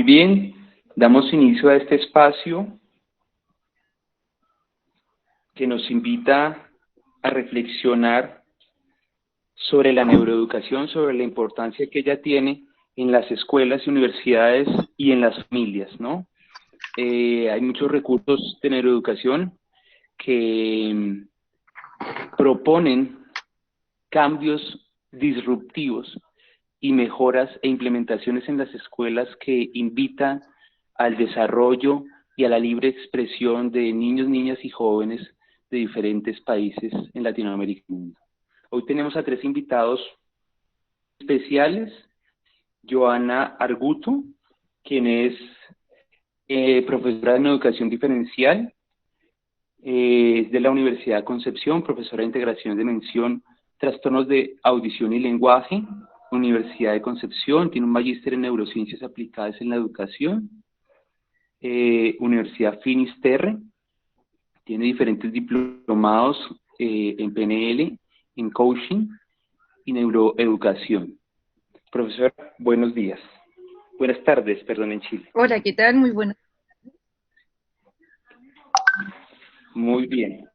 bien, damos inicio a este espacio que nos invita a reflexionar sobre la neuroeducación, sobre la importancia que ella tiene en las escuelas y universidades y en las familias, ¿no? Hay muchos recursos de neuroeducación que proponen cambios disruptivos y mejoras e implementaciones en las escuelas que invitan al desarrollo y a la libre expresión de niños, niñas y jóvenes de diferentes países en Latinoamérica y el mundo. Hoy tenemos a 3 invitados especiales: Joana Arguto, quien es profesora en educación diferencial, es de la Universidad de Concepción, profesora de integración de mención, trastornos de audición y lenguaje, Universidad de Concepción, tiene un magíster en neurociencias aplicadas en la educación, Universidad Finisterre, tiene diferentes diplomados en PNL, en coaching y neuroeducación. Profesor, buenos días. Buenas tardes, perdón, en Chile. Hola, ¿qué tal? Muy buenas. Muy bien.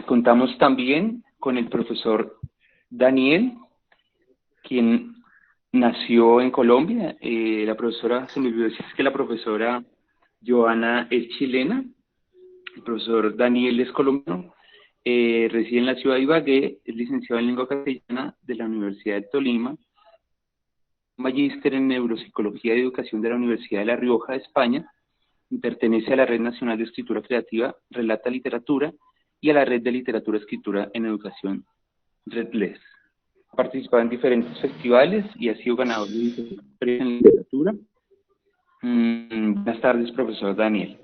Contamos también con el profesor Daniel, quien nació en Colombia. La profesora, se me olvidó decir que la profesora Joana es chilena, el profesor Daniel es colombiano, reside en la ciudad de Ibagué, es licenciado en lengua castellana de la Universidad de Tolima, magíster en neuropsicología y educación de la Universidad de La Rioja de España, y pertenece a la Red Nacional de Escritura Creativa, Relata Literatura, y a la Red de Literatura Escritura en Educación, RedLes. Ha participado en diferentes festivales y ha sido ganador de diferentes premios en literatura. Buenas tardes, profesor Daniel.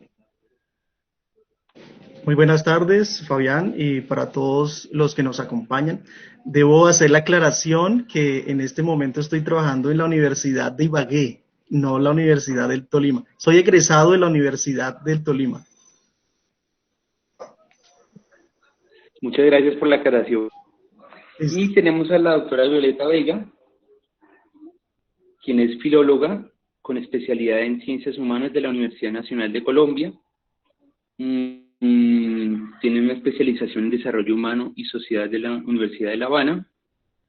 Muy buenas tardes, Fabián, y para todos los que nos acompañan. Debo hacer la aclaración que en este momento estoy trabajando en la Universidad de Ibagué, no la Universidad del Tolima. Soy egresado de la Universidad del Tolima. Muchas gracias por la aclaración. Listo. Y tenemos a la doctora Violeta Vega, quien es filóloga con especialidad en Ciencias Humanas de la Universidad Nacional de Colombia. Tiene una especialización en Desarrollo Humano y Sociedad de la Universidad de La Habana,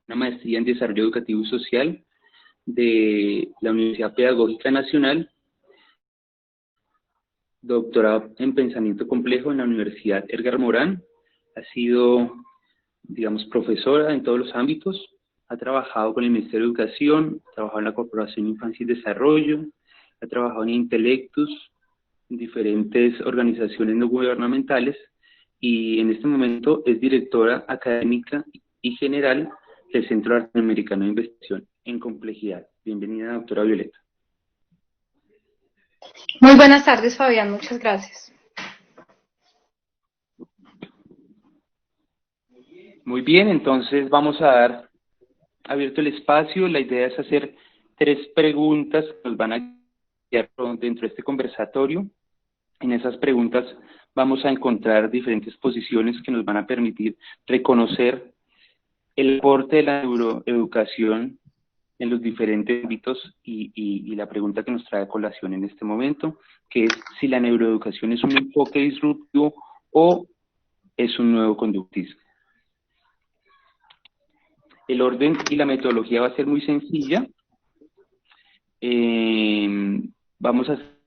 una maestría en Desarrollo Educativo y Social de la Universidad Pedagógica Nacional, doctorado en Pensamiento Complejo en la Universidad Edgar Morán, ha sido, digamos, profesora en todos los ámbitos, ha trabajado con el Ministerio de Educación, ha trabajado en la Corporación Infancia y Desarrollo, ha trabajado en Intelectus, en diferentes organizaciones no gubernamentales, y en este momento es directora académica y general del Centro Latinoamericano de Investigación en Complejidad. Bienvenida, doctora Violeta. Muy buenas tardes, Fabián, muchas gracias. Muy bien, entonces vamos a dar abierto el espacio. La idea es hacer 3 preguntas que nos van a guiar dentro de este conversatorio. En esas preguntas vamos a encontrar diferentes posiciones que nos van a permitir reconocer el aporte de la neuroeducación en los diferentes ámbitos y la pregunta que nos trae a colación en este momento, que es si la neuroeducación es un enfoque disruptivo o es un nuevo conductismo. El orden y la metodología va a ser muy sencilla. Vamos a hacer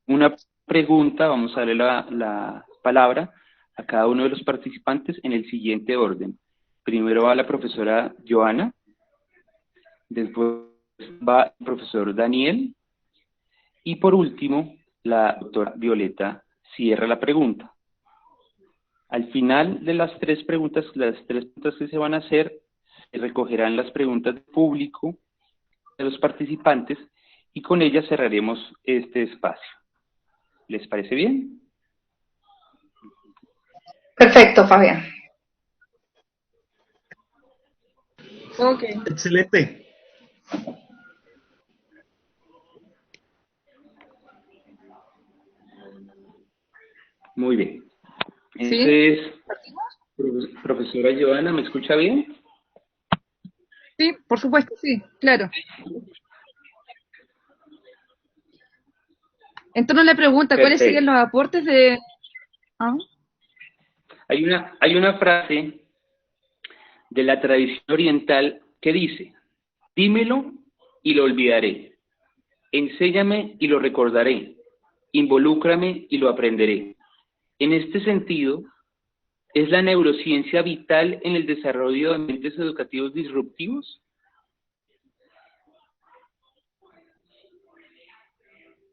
una pregunta, vamos a darle la palabra a cada uno de los participantes en el siguiente orden. Primero va la profesora Joana, después va el profesor Daniel, y por último, la doctora Violeta cierra la pregunta. Al final de las 3 preguntas que se van a hacer, se recogerán las preguntas del público, de los participantes, y con ellas cerraremos este espacio. ¿Les parece bien? Perfecto, Fabián. Ok. Excelente. Muy bien. ¿Sí? Entonces, profesora Joana, ¿me escucha bien? Sí, por supuesto, sí, claro. En torno a la pregunta, ¿cuáles serían Perfecto. los aportes de...? ¿Ah? Hay una frase de la tradición oriental que dice, dímelo y lo olvidaré, enséñame y lo recordaré, involúcrame y lo aprenderé. En este sentido, ¿es la neurociencia vital en el desarrollo de ambientes educativos disruptivos?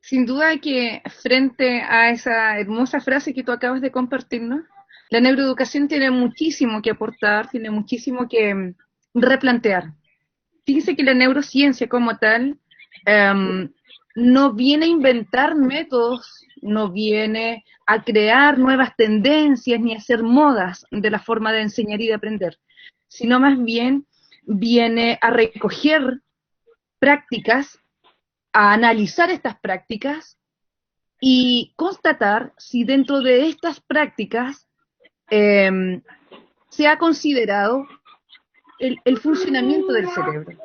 Sin duda que frente a esa hermosa frase que tú acabas de compartirnos, la neuroeducación tiene muchísimo que aportar, tiene muchísimo que replantear. Fíjese que la neurociencia como tal no viene a inventar métodos, no viene a crear nuevas tendencias ni a hacer modas de la forma de enseñar y de aprender, sino más bien viene a recoger prácticas, a analizar estas prácticas y constatar si dentro de estas prácticas se ha considerado el funcionamiento del cerebro.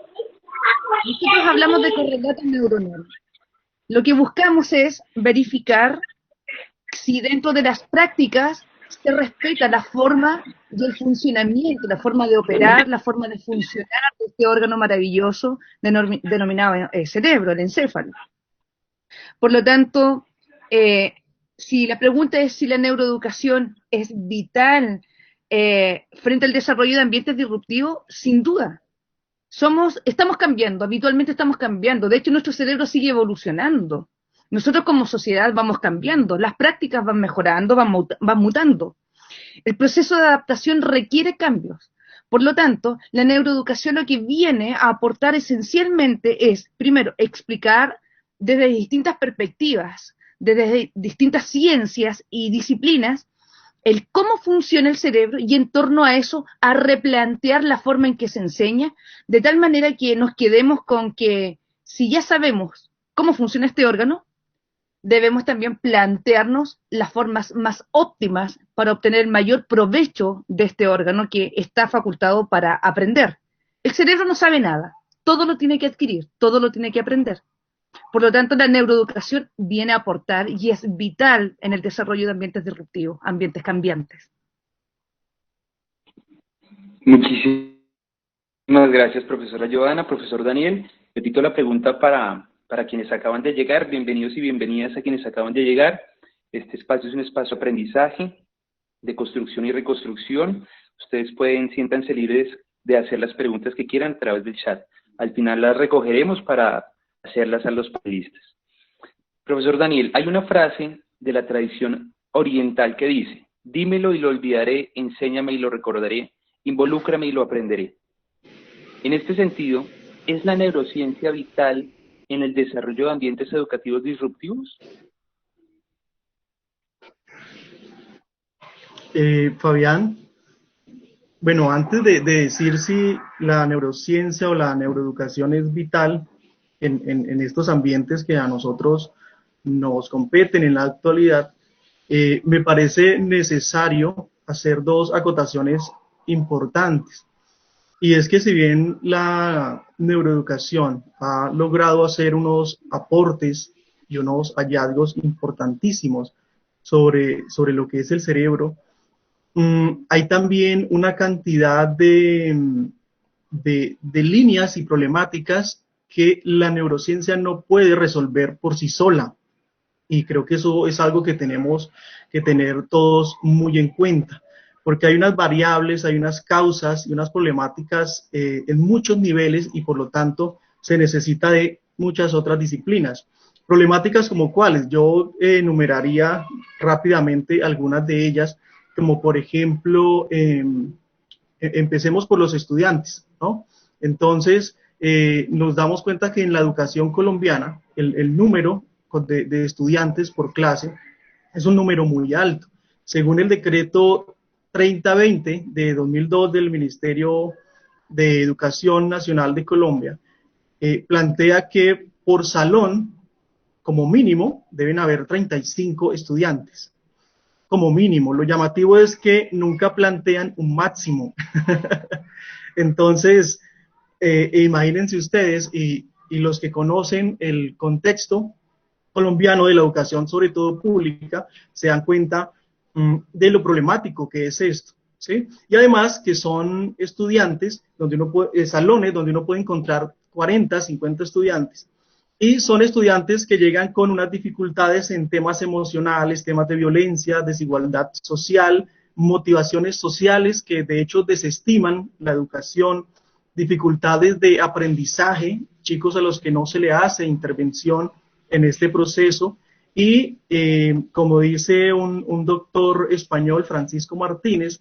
Nosotros hablamos de correlatos neuronales. Lo que buscamos es verificar si dentro de las prácticas se respeta la forma del funcionamiento, la forma de operar, la forma de funcionar de este órgano maravilloso denominado cerebro, el encéfalo. Por lo tanto, si la pregunta es si la neuroeducación es vital frente al desarrollo de ambientes disruptivos, sin duda. Estamos cambiando, habitualmente estamos cambiando. De hecho, nuestro cerebro sigue evolucionando. Nosotros como sociedad vamos cambiando, las prácticas van mejorando, van mutando. El proceso de adaptación requiere cambios. Por lo tanto, la neuroeducación lo que viene a aportar esencialmente es, primero, explicar desde distintas perspectivas, desde distintas ciencias y disciplinas, el cómo funciona el cerebro y en torno a eso a replantear la forma en que se enseña, de tal manera que nos quedemos con que si ya sabemos cómo funciona este órgano, debemos también plantearnos las formas más óptimas para obtener el mayor provecho de este órgano que está facultado para aprender. El cerebro no sabe nada, todo lo tiene que adquirir, todo lo tiene que aprender. Por lo tanto, la neuroeducación viene a aportar y es vital en el desarrollo de ambientes disruptivos, ambientes cambiantes. Muchísimas gracias, profesora Giovanna. Profesor Daniel, repito la pregunta para quienes acaban de llegar. Bienvenidos y bienvenidas a quienes acaban de llegar. Este espacio es un espacio de aprendizaje, de construcción y reconstrucción. Ustedes siéntanse libres de hacer las preguntas que quieran a través del chat. Al final las recogeremos para hacerlas a los panelistas. Profesor Daniel, hay una frase de la tradición oriental que dice, dímelo y lo olvidaré, enséñame y lo recordaré, involúcrame y lo aprenderé. En este sentido, ¿es la neurociencia vital en el desarrollo de ambientes educativos disruptivos? Fabián, bueno, antes de decir si la neurociencia o la neuroeducación es vital en estos ambientes que a nosotros nos competen en la actualidad, me parece necesario hacer dos acotaciones importantes. Y es que si bien la neuroeducación ha logrado hacer unos aportes y unos hallazgos importantísimos sobre lo que es el cerebro, hay también una cantidad de líneas y problemáticas que la neurociencia no puede resolver por sí sola. Y creo que eso es algo que tenemos que tener todos muy en cuenta, porque hay unas variables, hay unas causas y unas problemáticas en muchos niveles y por lo tanto se necesita de muchas otras disciplinas. Problemáticas como cuáles, yo enumeraría rápidamente algunas de ellas, como por ejemplo, empecemos por los estudiantes, ¿no? Entonces, nos damos cuenta que en la educación colombiana, el número de estudiantes por clase es un número muy alto. Según el decreto 3020 de 2002 del Ministerio de Educación Nacional de Colombia, plantea que por salón, como mínimo, deben haber 35 estudiantes. Como mínimo. Lo llamativo es que nunca plantean un máximo. Entonces, imagínense ustedes y los que conocen el contexto colombiano de la educación, sobre todo pública, se dan cuenta de lo problemático que es esto, ¿sí? Y además que son estudiantes, salones donde uno puede encontrar 40, 50 estudiantes, y son estudiantes que llegan con unas dificultades en temas emocionales, temas de violencia, desigualdad social, motivaciones sociales que de hecho desestiman la educación, dificultades de aprendizaje, chicos a los que no se le hace intervención en este proceso, y como dice un doctor español, Francisco Martínez,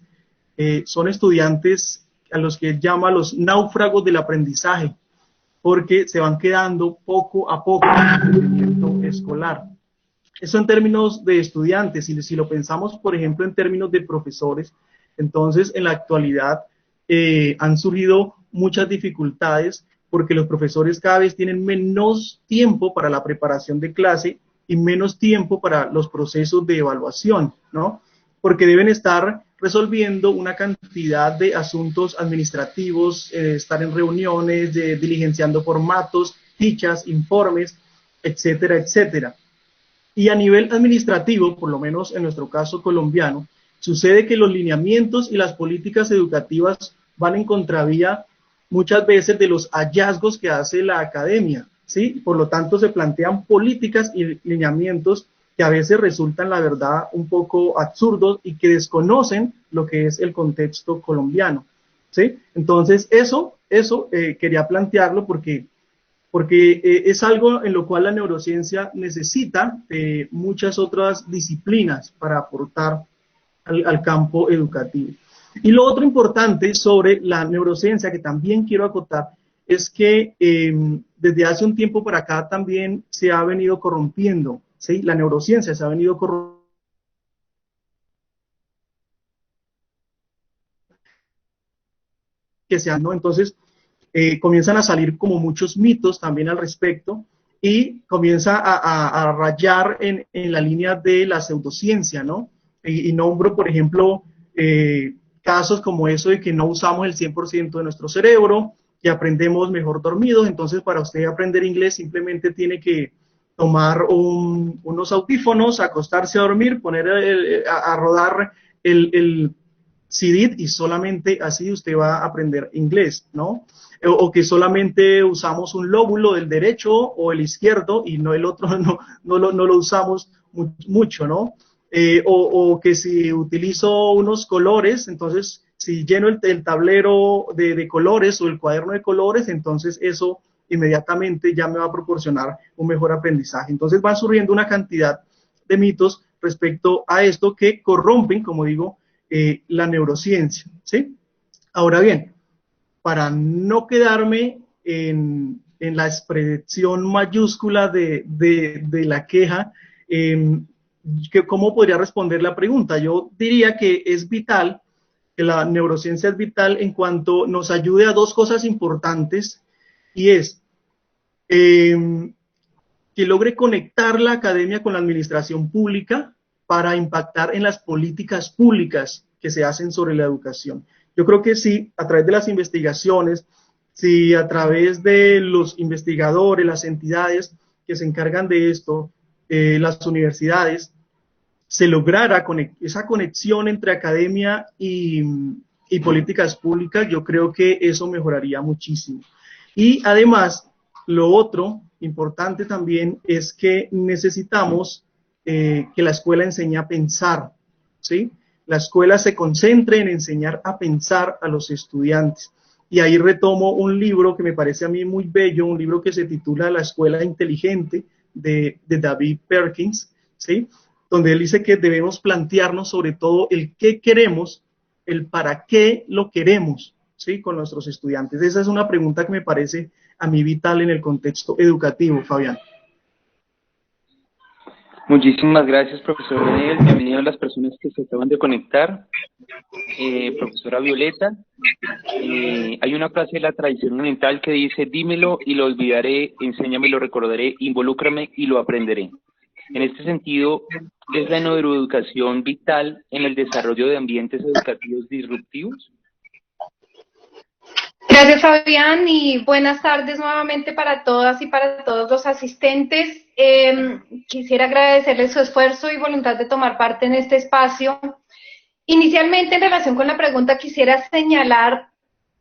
son estudiantes a los que llama los náufragos del aprendizaje, porque se van quedando poco a poco en el rendimiento escolar. Eso en términos de estudiantes, y si lo pensamos, por ejemplo, en términos de profesores, entonces en la actualidad han surgido muchas dificultades porque los profesores cada vez tienen menos tiempo para la preparación de clase y menos tiempo para los procesos de evaluación, ¿no? Porque deben estar resolviendo una cantidad de asuntos administrativos, estar en reuniones, diligenciando formatos, fichas, informes, etcétera, etcétera. Y a nivel administrativo, por lo menos en nuestro caso colombiano, sucede que los lineamientos y las políticas educativas van en contravía muchas veces de los hallazgos que hace la academia, ¿sí? Por lo tanto, se plantean políticas y lineamientos que a veces resultan, la verdad, un poco absurdos y que desconocen lo que es el contexto colombiano, ¿sí? Entonces, eso quería plantearlo porque es algo en lo cual la neurociencia necesita muchas otras disciplinas para aportar al campo educativo. Y lo otro importante sobre la neurociencia que también quiero acotar es que desde hace un tiempo para acá también se ha venido corrompiendo, ¿sí? La neurociencia se ha venido corrompiendo. ¿No? Entonces, comienzan a salir como muchos mitos también al respecto y comienza a rayar en la línea de la pseudociencia, ¿no? Y nombro, por ejemplo, casos como eso de que no usamos el 100% de nuestro cerebro, que aprendemos mejor dormidos, entonces para usted aprender inglés simplemente tiene que tomar unos audífonos, acostarse a dormir, poner a rodar el CD y solamente así usted va a aprender inglés, ¿no? O que solamente usamos un lóbulo del derecho o el izquierdo y no el otro, no lo usamos mucho, ¿no? O que si utilizo unos colores, entonces si lleno el tablero de colores o el cuaderno de colores, entonces eso inmediatamente ya me va a proporcionar un mejor aprendizaje. Entonces van surgiendo una cantidad de mitos respecto a esto que corrompen, como digo, la neurociencia, ¿sí? Ahora bien, para no quedarme en la expresión mayúscula de la queja, ¿cómo podría responder la pregunta? Yo diría que es vital, que la neurociencia es vital en cuanto nos ayude a dos cosas importantes, y es que logre conectar la academia con la administración pública para impactar en las políticas públicas que se hacen sobre la educación. Yo creo que sí, a través de las investigaciones, si a través de los investigadores, las entidades que se encargan de esto, las universidades, se lograra esa conexión entre academia y políticas públicas, yo creo que eso mejoraría muchísimo. Y además, lo otro importante también es que necesitamos que la escuela enseñe a pensar, ¿sí? La escuela se concentre en enseñar a pensar a los estudiantes. Y ahí retomo un libro que me parece a mí muy bello, un libro que se titula La Escuela Inteligente de David Perkins, ¿sí? Donde él dice que debemos plantearnos sobre todo el qué queremos, el para qué lo queremos, ¿sí? Con nuestros estudiantes. Esa es una pregunta que me parece a mí vital en el contexto educativo, Fabián. Muchísimas gracias, profesor Daniel. Bienvenido a las personas que se acaban de conectar. Profesora Violeta, hay una frase de la tradición oriental que dice: dímelo y lo olvidaré, enséñame y lo recordaré, involúcrame y lo aprenderé. En este sentido, ¿es la neuroeducación vital en el desarrollo de ambientes educativos disruptivos? Gracias, Fabián, y buenas tardes nuevamente para todas y para todos los asistentes. Quisiera agradecerles su esfuerzo y voluntad de tomar parte en este espacio. Inicialmente, en relación con la pregunta, quisiera señalar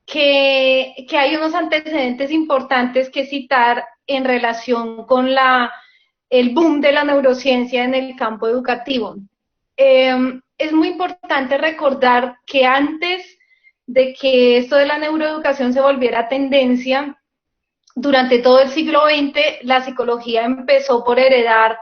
que hay unos antecedentes importantes que citar en relación con el boom de la neurociencia en el campo educativo. Es muy importante recordar que antes de que esto de la neuroeducación se volviera tendencia, durante todo el siglo XX la psicología empezó por heredar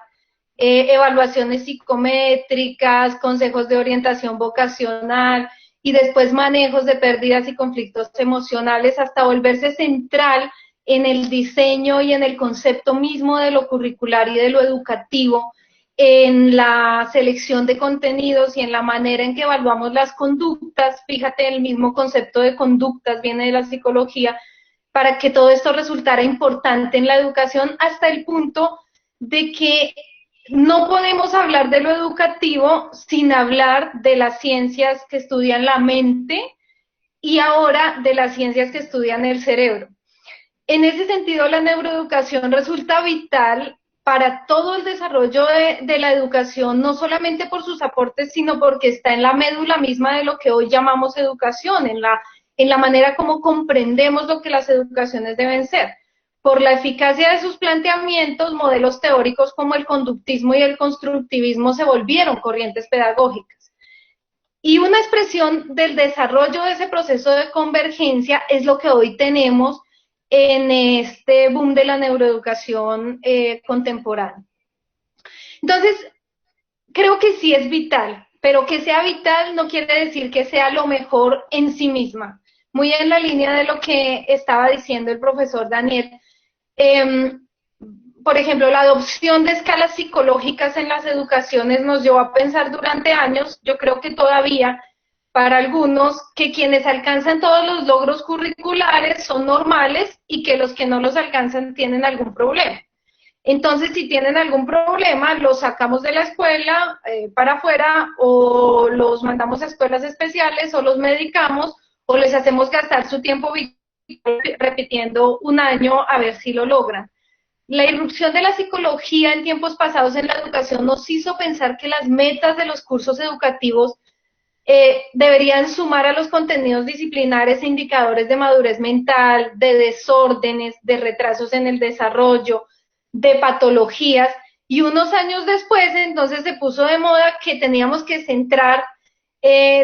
evaluaciones psicométricas, consejos de orientación vocacional y después manejos de pérdidas y conflictos emocionales hasta volverse central en el diseño y en el concepto mismo de lo curricular y de lo educativo, en la selección de contenidos y en la manera en que evaluamos las conductas. Fíjate, el mismo concepto de conductas viene de la psicología, para que todo esto resultara importante en la educación, hasta el punto de que no podemos hablar de lo educativo sin hablar de las ciencias que estudian la mente y ahora de las ciencias que estudian el cerebro. En ese sentido, la neuroeducación resulta vital para todo el desarrollo de la educación, no solamente por sus aportes, sino porque está en la médula misma de lo que hoy llamamos educación, en la manera como comprendemos lo que las educaciones deben ser. Por la eficacia de sus planteamientos, modelos teóricos como el conductismo y el constructivismo se volvieron corrientes pedagógicas. Y una expresión del desarrollo de ese proceso de convergencia es lo que hoy tenemos en este boom de la neuroeducación contemporánea. Entonces, creo que sí es vital, pero que sea vital no quiere decir que sea lo mejor en sí misma. Muy en la línea de lo que estaba diciendo el profesor Daniel. Por ejemplo, la adopción de escalas psicológicas en las educaciones nos llevó a pensar durante años, yo creo que todavía, para algunos, que quienes alcanzan todos los logros curriculares son normales y que los que no los alcanzan tienen algún problema. Entonces, si tienen algún problema, los sacamos de la escuela para afuera, o los mandamos a escuelas especiales, o los medicamos, o les hacemos gastar su tiempo repitiendo un año a ver si lo logran. La irrupción de la psicología en tiempos pasados en la educación nos hizo pensar que las metas de los cursos educativos deberían sumar a los contenidos disciplinares e indicadores de madurez mental, de desórdenes, de retrasos en el desarrollo, de patologías, y unos años después entonces se puso de moda que teníamos que centrar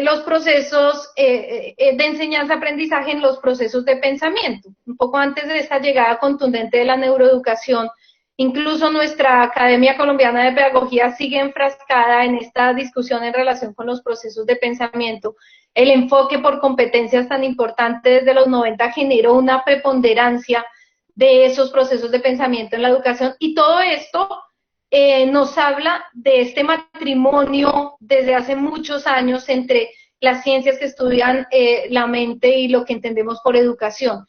los procesos de enseñanza-aprendizaje en los procesos de pensamiento. Un poco antes de esta llegada contundente de la neuroeducación, incluso nuestra Academia Colombiana de Pedagogía sigue enfrascada en esta discusión en relación con los procesos de pensamiento. El enfoque por competencias tan importante desde los 90 generó una preponderancia de esos procesos de pensamiento en la educación, y todo esto nos habla de este matrimonio desde hace muchos años entre las ciencias que estudian la mente y lo que entendemos por educación.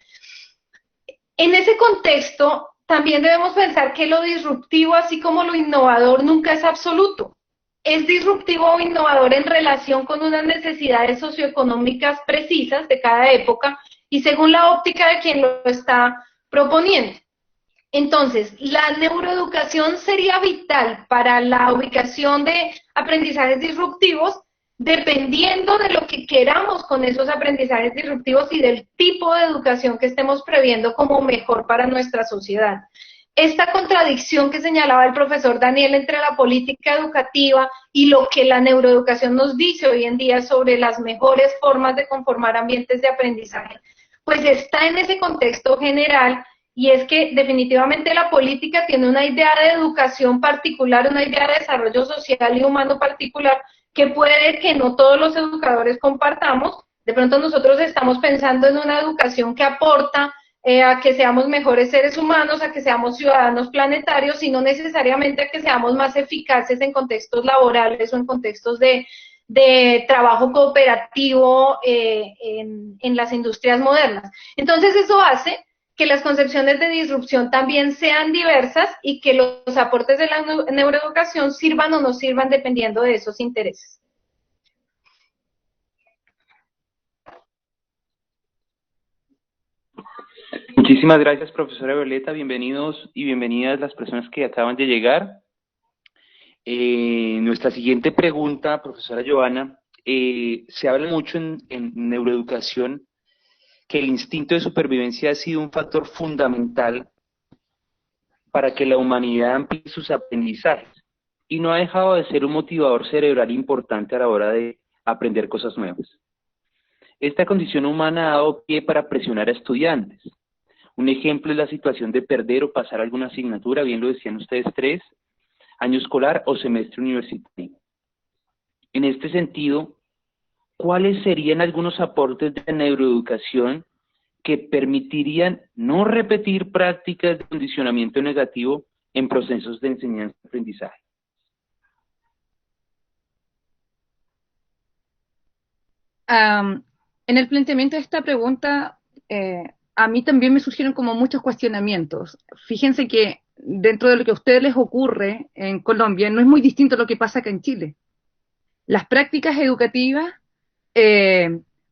En ese contexto, también debemos pensar que lo disruptivo, así como lo innovador, nunca es absoluto. Es disruptivo o innovador en relación con unas necesidades socioeconómicas precisas de cada época y según la óptica de quien lo está proponiendo. Entonces, la neuroeducación sería vital para la ubicación de aprendizajes disruptivos, dependiendo de lo que queramos con esos aprendizajes disruptivos y del tipo de educación que estemos previendo como mejor para nuestra sociedad. Esta contradicción que señalaba el profesor Daniel entre la política educativa y lo que la neuroeducación nos dice hoy en día sobre las mejores formas de conformar ambientes de aprendizaje, pues está en ese contexto general. Y es que definitivamente la política tiene una idea de educación particular, una idea de desarrollo social y humano particular, que puede que no todos los educadores compartamos. De pronto nosotros estamos pensando en una educación que aporta a que seamos mejores seres humanos, a que seamos ciudadanos planetarios, y no necesariamente a que seamos más eficaces en contextos laborales o en contextos de trabajo cooperativo en las industrias modernas. Entonces eso hace que las concepciones de disrupción también sean diversas y que los aportes de la neuroeducación sirvan o no sirvan dependiendo de esos intereses. Muchísimas gracias, profesora Violeta. Bienvenidos y bienvenidas las personas que acaban de llegar. Nuestra siguiente pregunta, profesora Joana, se habla mucho en neuroeducación que el instinto de supervivencia ha sido un factor fundamental para que la humanidad amplíe sus aprendizajes y no ha dejado de ser un motivador cerebral importante a la hora de aprender cosas nuevas. Esta condición humana ha dado pie para presionar a estudiantes. Un ejemplo es la situación de perder o pasar alguna asignatura, bien lo decían ustedes tres, año escolar o semestre universitario. En este sentido, ¿cuáles serían algunos aportes de neuroeducación que permitirían no repetir prácticas de condicionamiento negativo en procesos de enseñanza-aprendizaje? En el planteamiento de esta pregunta, a mí también me surgieron como muchos cuestionamientos. Fíjense que dentro de lo que a ustedes les ocurre en Colombia, no es muy distinto a lo que pasa acá en Chile. Las prácticas educativas,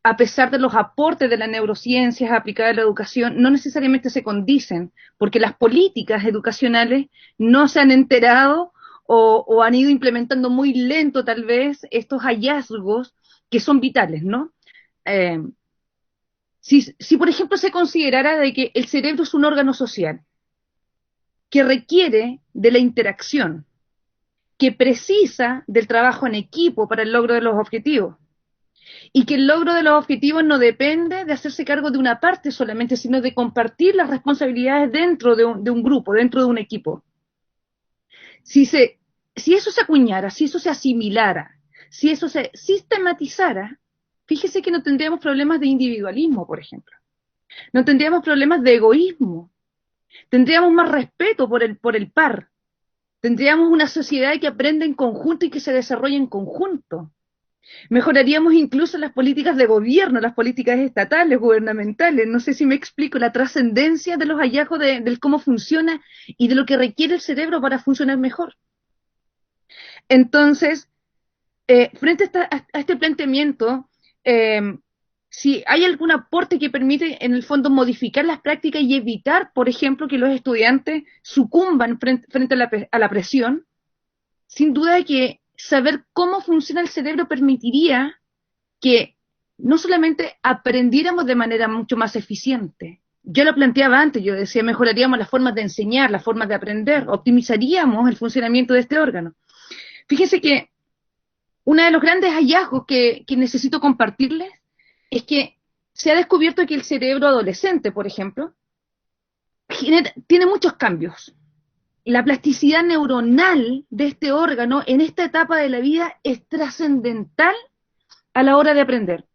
a pesar de los aportes de las neurociencias aplicadas a la educación, no necesariamente se condicen, porque las políticas educacionales no se han enterado o han ido implementando muy lento tal vez estos hallazgos que son vitales, ¿no? Si por ejemplo se considerara de que el cerebro es un órgano social que requiere de la interacción, que precisa del trabajo en equipo para el logro de los objetivos, y que el logro de los objetivos no depende de hacerse cargo de una parte solamente, sino de compartir las responsabilidades dentro de un grupo, dentro de un equipo. Si eso se acuñara, si eso se asimilara, si eso se sistematizara, fíjese que no tendríamos problemas de individualismo, por ejemplo. No tendríamos problemas de egoísmo. Tendríamos más respeto por el par. Tendríamos una sociedad que aprende en conjunto y que se desarrolla en conjunto. Mejoraríamos incluso las políticas de gobierno, las políticas estatales, gubernamentales. No sé si me explico la trascendencia de los hallazgos de cómo funciona y de lo que requiere el cerebro para funcionar mejor. Entonces, frente a este planteamiento, si hay algún aporte que permite, en el fondo, modificar las prácticas y evitar, por ejemplo, que los estudiantes sucumban frente a la presión, sin duda que saber cómo funciona el cerebro permitiría que no solamente aprendiéramos de manera mucho más eficiente. Yo lo planteaba antes, yo decía, mejoraríamos las formas de enseñar, las formas de aprender, optimizaríamos el funcionamiento de este órgano. Fíjense que uno de los grandes hallazgos que necesito compartirles es que se ha descubierto que el cerebro adolescente, por ejemplo, tiene muchos cambios. La plasticidad neuronal de este órgano en esta etapa de la vida es trascendental a la hora de aprender.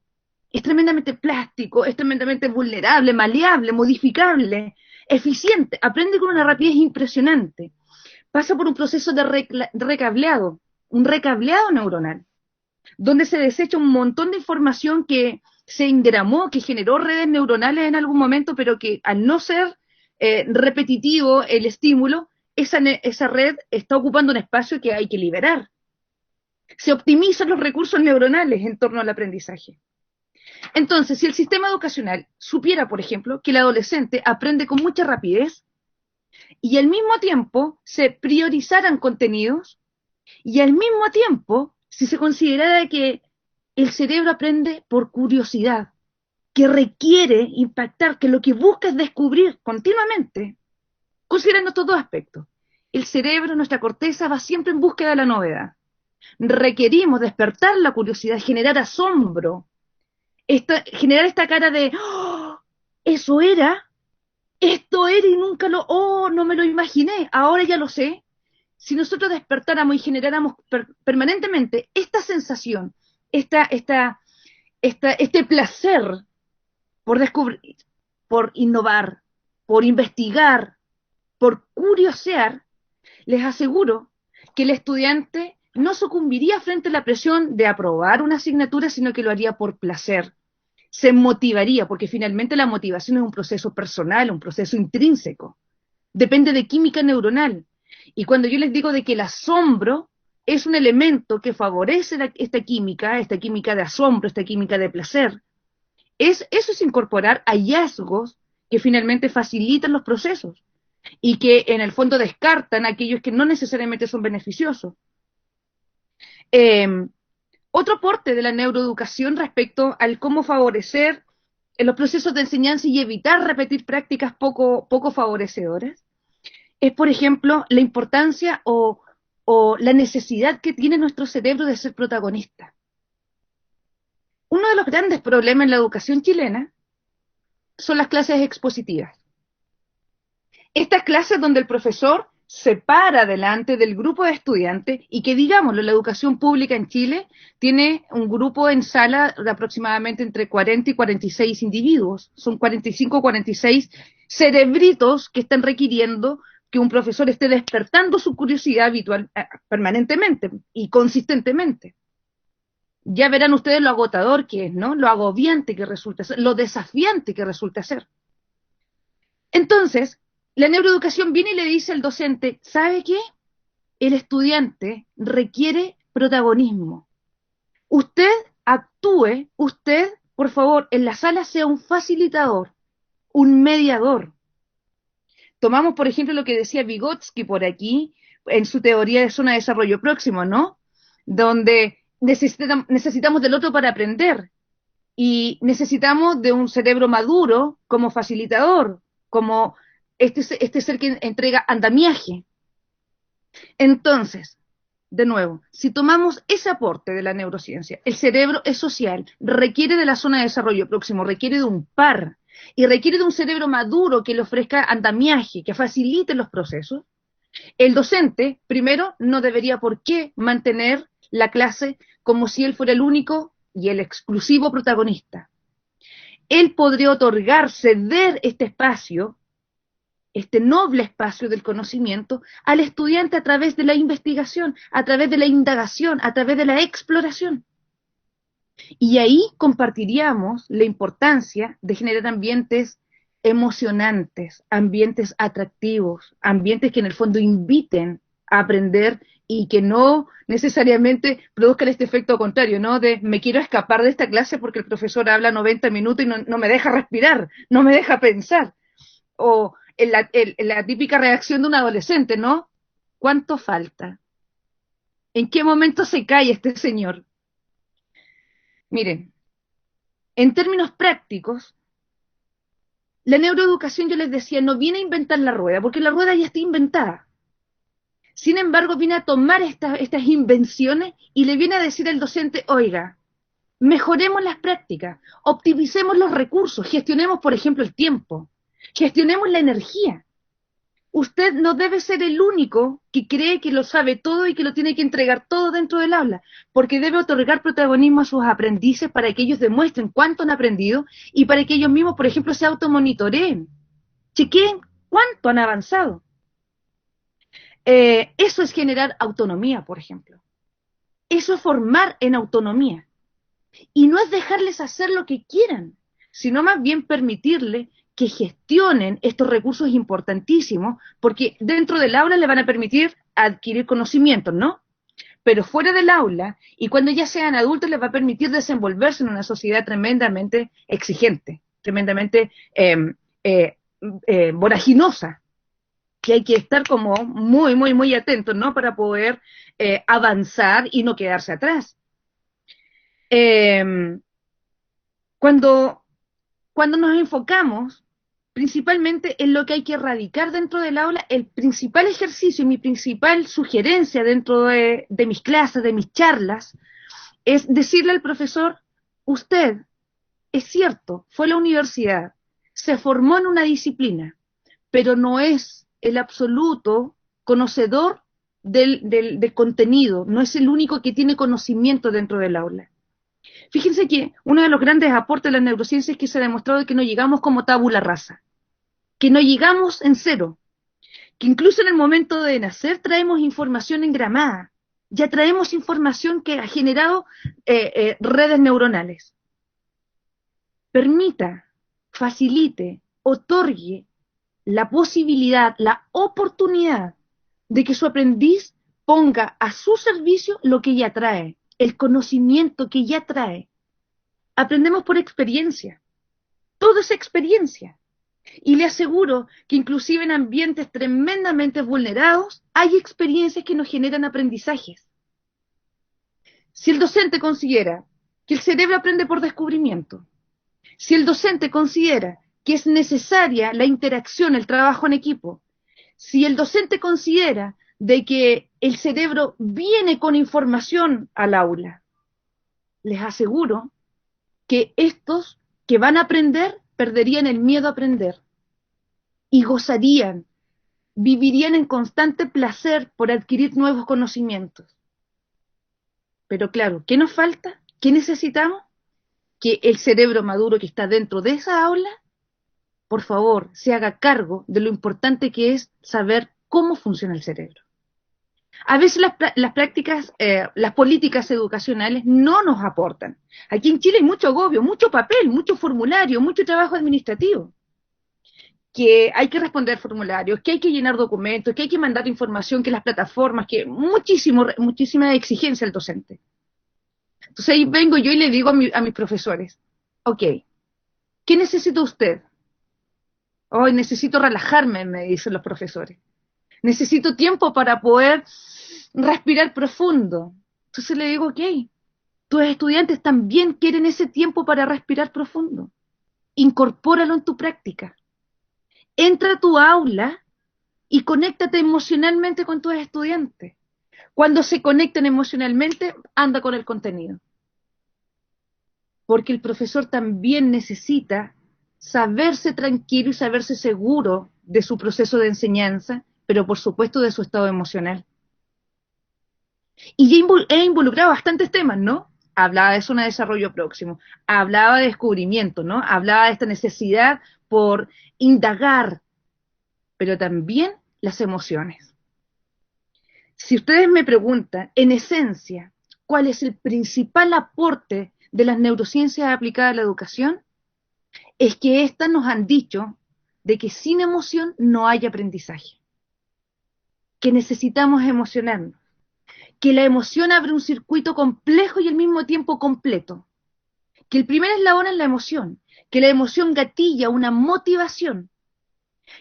Es tremendamente plástico, es tremendamente vulnerable, maleable, modificable, eficiente, aprende con una rapidez impresionante. Pasa por un proceso de recableado, un recableado neuronal, donde se desecha un montón de información que se engramó, que generó redes neuronales en algún momento, pero que al no ser repetitivo el estímulo, esa red está ocupando un espacio que hay que liberar. Se optimizan los recursos neuronales en torno al aprendizaje. Entonces, si el sistema educacional supiera, por ejemplo, que el adolescente aprende con mucha rapidez y al mismo tiempo se priorizaran contenidos y al mismo tiempo si se considerara que el cerebro aprende por curiosidad, que requiere impactar, que lo que busca es descubrir continuamente, considerando estos dos aspectos. El cerebro, nuestra corteza, va siempre en búsqueda de la novedad. Requerimos despertar la curiosidad, generar asombro, generar esta cara de ¡oh! Eso era, esto era y nunca no me lo imaginé, ahora ya lo sé. Si nosotros despertáramos y generáramos permanentemente esta sensación, este placer por descubrir, por innovar, por investigar, por curiosear, les aseguro que el estudiante no sucumbiría frente a la presión de aprobar una asignatura, sino que lo haría por placer. Se motivaría, porque finalmente la motivación es un proceso personal, un proceso intrínseco. Depende de química neuronal. Y cuando yo les digo de que el asombro es un elemento que favorece esta química de asombro, esta química de placer, eso es incorporar hallazgos que finalmente facilitan los procesos y que en el fondo descartan aquellos que no necesariamente son beneficiosos. Otro aporte de la neuroeducación respecto al cómo favorecer en los procesos de enseñanza y evitar repetir prácticas poco favorecedoras es, por ejemplo, la importancia o la necesidad que tiene nuestro cerebro de ser protagonista. Uno de los grandes problemas en la educación chilena son las clases expositivas. Estas clases donde el profesor se para delante del grupo de estudiantes y que, digámoslo, la educación pública en Chile tiene un grupo en sala de aproximadamente entre 40 y 46 individuos. Son 45 o 46 cerebritos que están requiriendo que un profesor esté despertando su curiosidad habitual permanentemente y consistentemente. Ya verán ustedes lo agotador que es, ¿no? Lo agobiante que resulta ser, lo desafiante que resulta ser. Entonces, la neuroeducación viene y le dice al docente, ¿sabe qué? El estudiante requiere protagonismo. Usted actúe, usted, por favor, en la sala sea un facilitador, un mediador. Tomamos, por ejemplo, lo que decía Vygotsky por aquí, en su teoría de zona de desarrollo próximo, ¿no? Donde necesitamos del otro para aprender y necesitamos de un cerebro maduro como facilitador, como este ser que entrega andamiaje. Entonces, de nuevo, si tomamos ese aporte de la neurociencia, el cerebro es social, requiere de la zona de desarrollo próximo, requiere de un par, y requiere de un cerebro maduro que le ofrezca andamiaje, que facilite los procesos, el docente, primero, no debería por qué mantener la clase como si él fuera el único y el exclusivo protagonista. Él podría otorgar, ceder este espacio, este noble espacio del conocimiento, al estudiante a través de la investigación, a través de la indagación, a través de la exploración. Y ahí compartiríamos la importancia de generar ambientes emocionantes, ambientes atractivos, ambientes que en el fondo inviten a aprender y que no necesariamente produzcan este efecto contrario, ¿no? De me quiero escapar de esta clase porque el profesor habla 90 minutos y no me deja respirar, no me deja pensar. O la típica reacción de un adolescente, ¿no? ¿Cuánto falta? ¿En qué momento se cae este señor? Miren, en términos prácticos, la neuroeducación, yo les decía, no viene a inventar la rueda, porque la rueda ya está inventada. Sin embargo, viene a tomar estas invenciones y le viene a decir al docente, oiga, mejoremos las prácticas, optimicemos los recursos, gestionemos, por ejemplo, el tiempo, gestionemos la energía. Usted no debe ser el único que cree que lo sabe todo y que lo tiene que entregar todo dentro del aula, porque debe otorgar protagonismo a sus aprendices para que ellos demuestren cuánto han aprendido y para que ellos mismos, por ejemplo, se automonitoreen, chequeen cuánto han avanzado. Eso es generar autonomía, por ejemplo. Eso es formar en autonomía. Y no es dejarles hacer lo que quieran, sino más bien permitirles que gestionen estos recursos importantísimos, porque dentro del aula le van a permitir adquirir conocimientos, ¿no? Pero fuera del aula, y cuando ya sean adultos, les va a permitir desenvolverse en una sociedad tremendamente exigente, tremendamente voraginosa, que hay que estar como muy atentos, ¿no? Para poder avanzar y no quedarse atrás. Cuando nos enfocamos principalmente en lo que hay que erradicar dentro del aula, el principal ejercicio y mi principal sugerencia dentro de mis clases, de mis charlas, es decirle al profesor, usted, es cierto, fue a la universidad, se formó en una disciplina, pero no es el absoluto conocedor del contenido, no es el único que tiene conocimiento dentro del aula. Fíjense que uno de los grandes aportes de la neurociencia es que se ha demostrado que no llegamos como tabula rasa, que no llegamos en cero, que incluso en el momento de nacer traemos información engramada, ya traemos información que ha generado redes neuronales. Permita, facilite, otorgue la posibilidad, la oportunidad de que su aprendiz ponga a su servicio lo que ya trae, el conocimiento que ya trae. Aprendemos por experiencia, todo es experiencia. Y le aseguro que inclusive en ambientes tremendamente vulnerados hay experiencias que nos generan aprendizajes. Si el docente considera que el cerebro aprende por descubrimiento, si el docente considera que es necesaria la interacción, el trabajo en equipo, si el docente considera de que el cerebro viene con información al aula, les aseguro que estos que van a aprender perderían el miedo a aprender y gozarían, vivirían en constante placer por adquirir nuevos conocimientos. Pero claro, ¿qué nos falta? ¿Qué necesitamos? Que el cerebro maduro que está dentro de esa aula, por favor, se haga cargo de lo importante que es saber cómo funciona el cerebro. A veces las prácticas, las políticas educacionales no nos aportan. Aquí en Chile hay mucho agobio, mucho papel, mucho formulario, mucho trabajo administrativo. Que hay que responder formularios, que hay que llenar documentos, que hay que mandar información, que las plataformas, que muchísima exigencia al docente. Entonces ahí vengo yo y le digo a mis profesores, ok, ¿qué necesita usted? Hoy necesito relajarme, me dicen los profesores. Necesito tiempo para poder respirar profundo. Entonces le digo, ok, tus estudiantes también quieren ese tiempo para respirar profundo. Incorpóralo en tu práctica. Entra a tu aula y conéctate emocionalmente con tus estudiantes. Cuando se conecten emocionalmente, anda con el contenido. Porque el profesor también necesita saberse tranquilo y saberse seguro de su proceso de enseñanza, pero por supuesto de su estado emocional. Y ya he involucrado bastantes temas, ¿no? Hablaba de zona de desarrollo próximo, hablaba de descubrimiento, ¿no? Hablaba de esta necesidad por indagar, pero también las emociones. Si ustedes me preguntan, en esencia, ¿cuál es el principal aporte de las neurociencias aplicadas a la educación? Es que éstas nos han dicho de que sin emoción no hay aprendizaje, que necesitamos emocionarnos, que la emoción abre un circuito complejo y al mismo tiempo completo, que el primer eslabón es la emoción, que la emoción gatilla una motivación,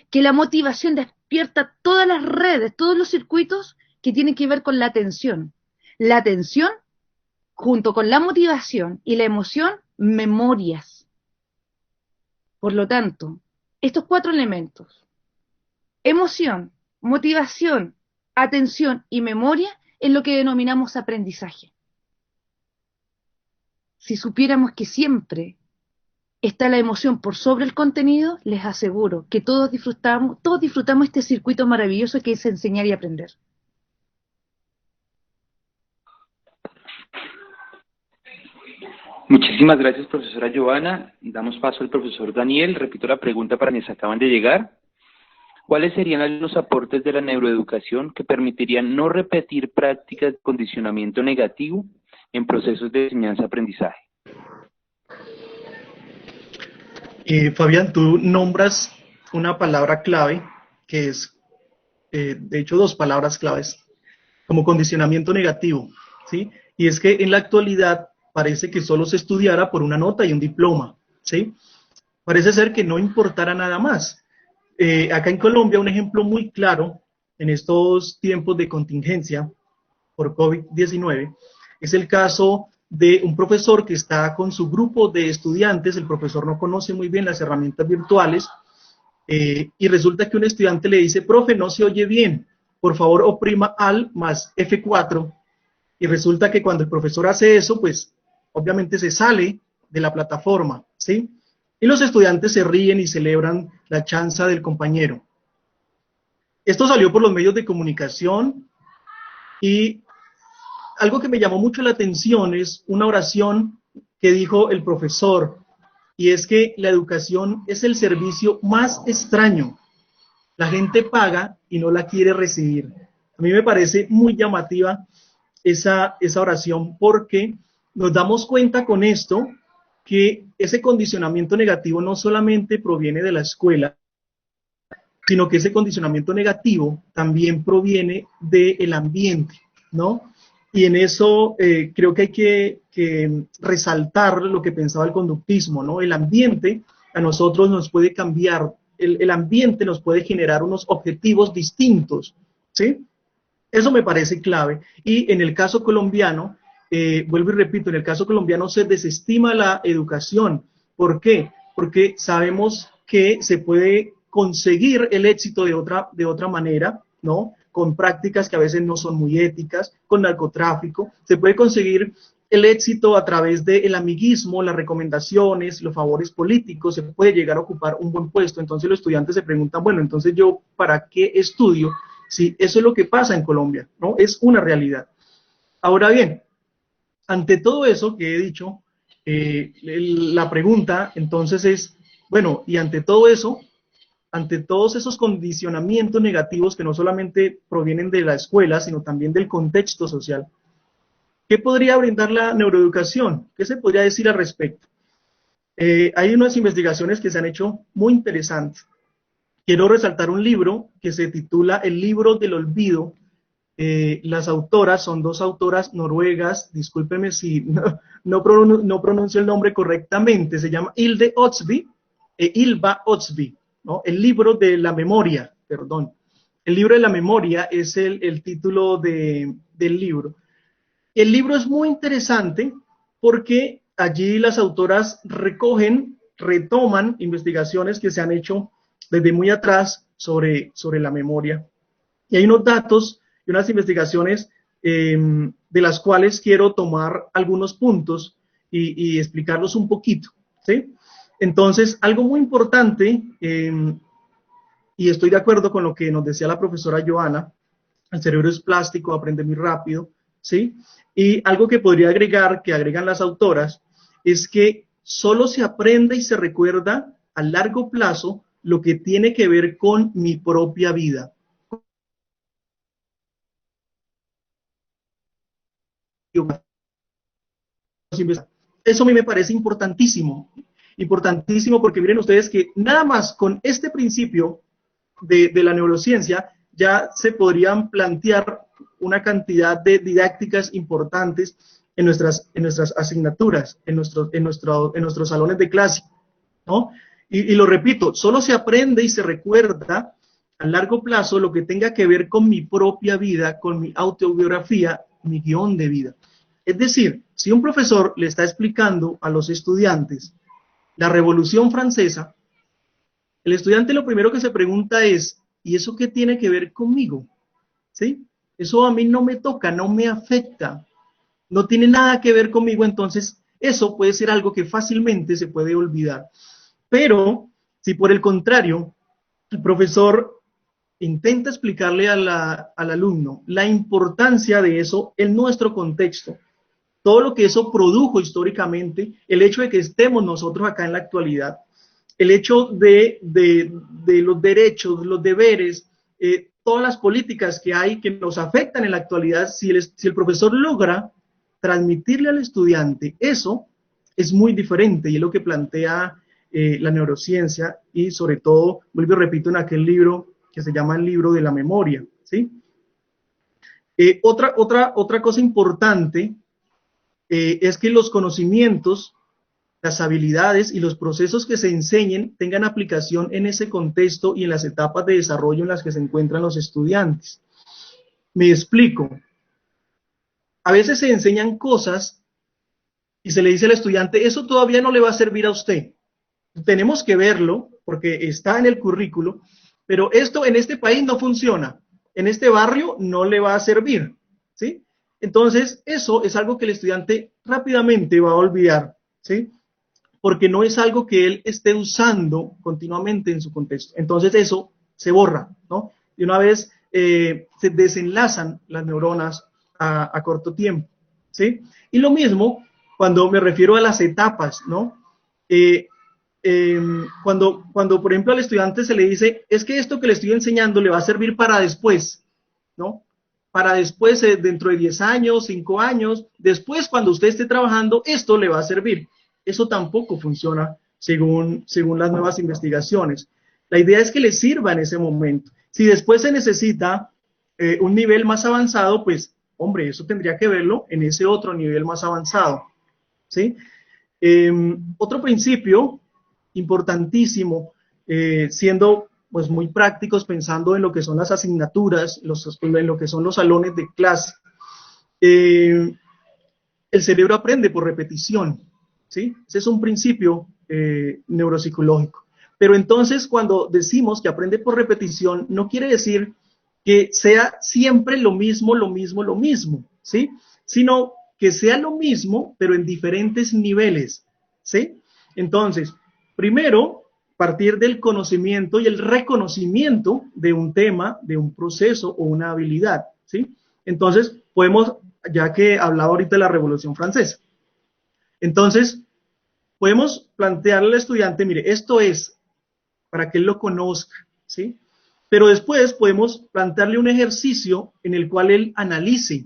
que la motivación despierta todas las redes, todos los circuitos que tienen que ver con la atención. La atención, junto con la motivación y la emoción, memorias. Por lo tanto, estos 4 elementos, emoción, motivación, atención y memoria, es lo que denominamos aprendizaje. Si supiéramos que siempre está la emoción por sobre el contenido, les aseguro que todos disfrutamos este circuito maravilloso que es enseñar y aprender. Muchísimas gracias, profesora Giovanna. Damos paso al profesor Daniel. Repito la pregunta para quienes acaban de llegar. ¿Cuáles serían los aportes de la neuroeducación que permitirían no repetir prácticas de condicionamiento negativo en procesos de enseñanza-aprendizaje? Fabián, tú nombras una palabra clave que es, de hecho, 2 palabras claves, como condicionamiento negativo, ¿sí? Y es que en la actualidad parece que solo se estudiara por una nota y un diploma, ¿sí? Parece ser que no importara nada más. Acá en Colombia, un ejemplo muy claro en estos tiempos de contingencia por COVID-19 es el caso de un profesor que está con su grupo de estudiantes. El profesor no conoce muy bien las herramientas virtuales y resulta que un estudiante le dice, profe, no se oye bien, por favor oprima Alt más F4, y resulta que cuando el profesor hace eso, pues obviamente se sale de la plataforma, ¿sí? Y los estudiantes se ríen y celebran la chanza del compañero. Esto salió por los medios de comunicación y algo que me llamó mucho la atención es una oración que dijo el profesor, y es que la educación es el servicio más extraño. La gente paga y no la quiere recibir. A mí me parece muy llamativa esa oración porque nos damos cuenta con esto que ese condicionamiento negativo no solamente proviene de la escuela, sino que ese condicionamiento negativo también proviene del ambiente, ¿no? Y en eso creo que hay que resaltar lo que pensaba el conductismo, ¿no? El ambiente a nosotros nos puede cambiar el ambiente nos puede generar unos objetivos distintos, ¿sí? Eso me parece clave. Y en el caso colombiano, vuelvo y repito, en el caso colombiano se desestima la educación. ¿Por qué? Porque sabemos que se puede conseguir el éxito de otra manera, ¿no? Con prácticas que a veces no son muy éticas, con narcotráfico. Se puede conseguir el éxito a través del amiguismo, las recomendaciones, los favores políticos, se puede llegar a ocupar un buen puesto. Entonces los estudiantes se preguntan, bueno, entonces yo, ¿para qué estudio? Sí, eso es lo que pasa en Colombia, ¿no? Es una realidad. Ahora bien, ante todo eso que he dicho, la pregunta entonces es, bueno, y ante todo eso, ante todos esos condicionamientos negativos que no solamente provienen de la escuela, sino también del contexto social, ¿qué podría brindar la neuroeducación? ¿Qué se podría decir al respecto? Hay unas investigaciones que se han hecho muy interesantes. Quiero resaltar un libro que se titula El libro del olvido. Las autoras son dos autoras noruegas, discúlpeme si no pronuncio el nombre correctamente, se llama Hilde Otsby e Ylva Otsby, ¿no? El libro de la memoria, perdón. El libro de la memoria es el título del libro. El libro es muy interesante porque allí las autoras retoman investigaciones que se han hecho desde muy atrás sobre la memoria. Y hay unos datos y unas investigaciones de las cuales quiero tomar algunos puntos y explicarlos un poquito, ¿sí? Entonces, algo muy importante, y estoy de acuerdo con lo que nos decía la profesora Joana, el cerebro es plástico, aprende muy rápido, ¿sí? Y algo que podría agregar, que agregan las autoras, es que solo se aprende y se recuerda a largo plazo lo que tiene que ver con mi propia vida. Eso a mí me parece importantísimo porque miren ustedes que nada más con este principio de la neurociencia ya se podrían plantear una cantidad de didácticas importantes en nuestras asignaturas, en nuestros salones de clase, ¿no? Y lo repito, solo se aprende y se recuerda a largo plazo lo que tenga que ver con mi propia vida, con mi autobiografía, mi guión de vida. Es decir, si un profesor le está explicando a los estudiantes la Revolución Francesa, el estudiante lo primero que se pregunta es, ¿y eso qué tiene que ver conmigo? ¿Sí? Eso a mí no me toca, no me afecta, no tiene nada que ver conmigo, entonces eso puede ser algo que fácilmente se puede olvidar. Pero, si por el contrario, el profesor intenta explicarle al alumno la importancia de eso en nuestro contexto, todo lo que eso produjo históricamente, el hecho de que estemos nosotros acá en la actualidad, el hecho de los derechos, los deberes, todas las políticas que hay que nos afectan en la actualidad, si el profesor logra transmitirle al estudiante eso, es muy diferente y es lo que plantea la neurociencia y sobre todo, vuelvo y repito, en aquel libro que se llama el libro de la memoria, ¿sí? Otra cosa importante es que los conocimientos, las habilidades y los procesos que se enseñen tengan aplicación en ese contexto y en las etapas de desarrollo en las que se encuentran los estudiantes. Me explico. A veces se enseñan cosas y se le dice al estudiante, eso todavía no le va a servir a usted. Tenemos que verlo porque está en el currículo, pero esto en este país no funciona. En este barrio no le va a servir, ¿sí? Entonces, eso es algo que el estudiante rápidamente va a olvidar, ¿sí? Porque no es algo que él esté usando continuamente en su contexto. Entonces, eso se borra, ¿no? Y una vez se desenlazan las neuronas a corto tiempo, ¿sí? Y lo mismo cuando me refiero a las etapas, ¿no? Cuando, por ejemplo, al estudiante se le dice, es que esto que le estoy enseñando le va a servir para después, ¿no? Para después, dentro de 10 años, 5 años, después cuando usted esté trabajando, esto le va a servir. Eso tampoco funciona según las nuevas investigaciones. La idea es que le sirva en ese momento. Si después se necesita un nivel más avanzado, pues, hombre, eso tendría que verlo en ese otro nivel más avanzado, ¿sí? Otro principio importantísimo siendo pues muy prácticos, pensando en lo que son las asignaturas, en lo que son los salones de clase. El cerebro aprende por repetición, ¿sí? Ese es un principio neuropsicológico. Pero entonces, cuando decimos que aprende por repetición, no quiere decir que sea siempre lo mismo, ¿sí? Sino que sea lo mismo, pero en diferentes niveles, ¿sí? Entonces, primero, partir del conocimiento y el reconocimiento de un tema, de un proceso o una habilidad, ¿sí? Entonces, podemos, ya que hablaba ahorita de la Revolución Francesa, entonces, podemos plantearle al estudiante, mire, esto es, para que él lo conozca, ¿sí? Pero después podemos plantearle un ejercicio en el cual él analice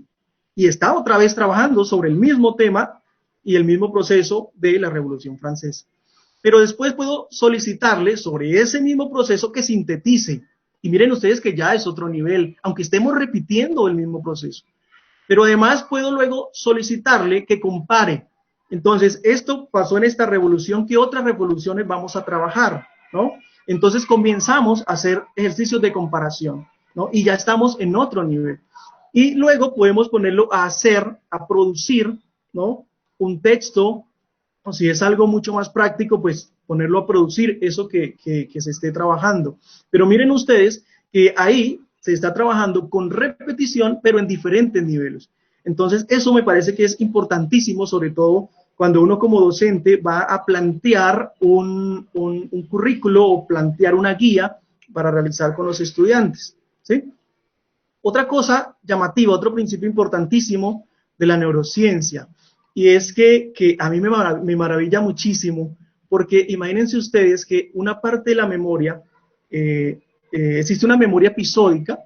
y está otra vez trabajando sobre el mismo tema y el mismo proceso de la Revolución Francesa. Pero después puedo solicitarle sobre ese mismo proceso que sintetice. Y miren ustedes que ya es otro nivel, aunque estemos repitiendo el mismo proceso. Pero además puedo luego solicitarle que compare. Entonces, esto pasó en esta revolución, ¿qué otras revoluciones vamos a trabajar? ¿No? Entonces comenzamos a hacer ejercicios de comparación, ¿no? Y ya estamos en otro nivel. Y luego podemos ponerlo a hacer, a producir, ¿no? Un texto, o si es algo mucho más práctico, pues ponerlo a producir eso que se esté trabajando. Pero miren ustedes que ahí se está trabajando con repetición, pero en diferentes niveles. Entonces, eso me parece que es importantísimo, sobre todo cuando uno como docente va a plantear un currículo o plantear una guía para realizar con los estudiantes, ¿sí? Otra cosa llamativa, otro principio importantísimo de la neurociencia, y es que a mí me maravilla muchísimo, porque imagínense ustedes que una parte de la memoria, existe una memoria episódica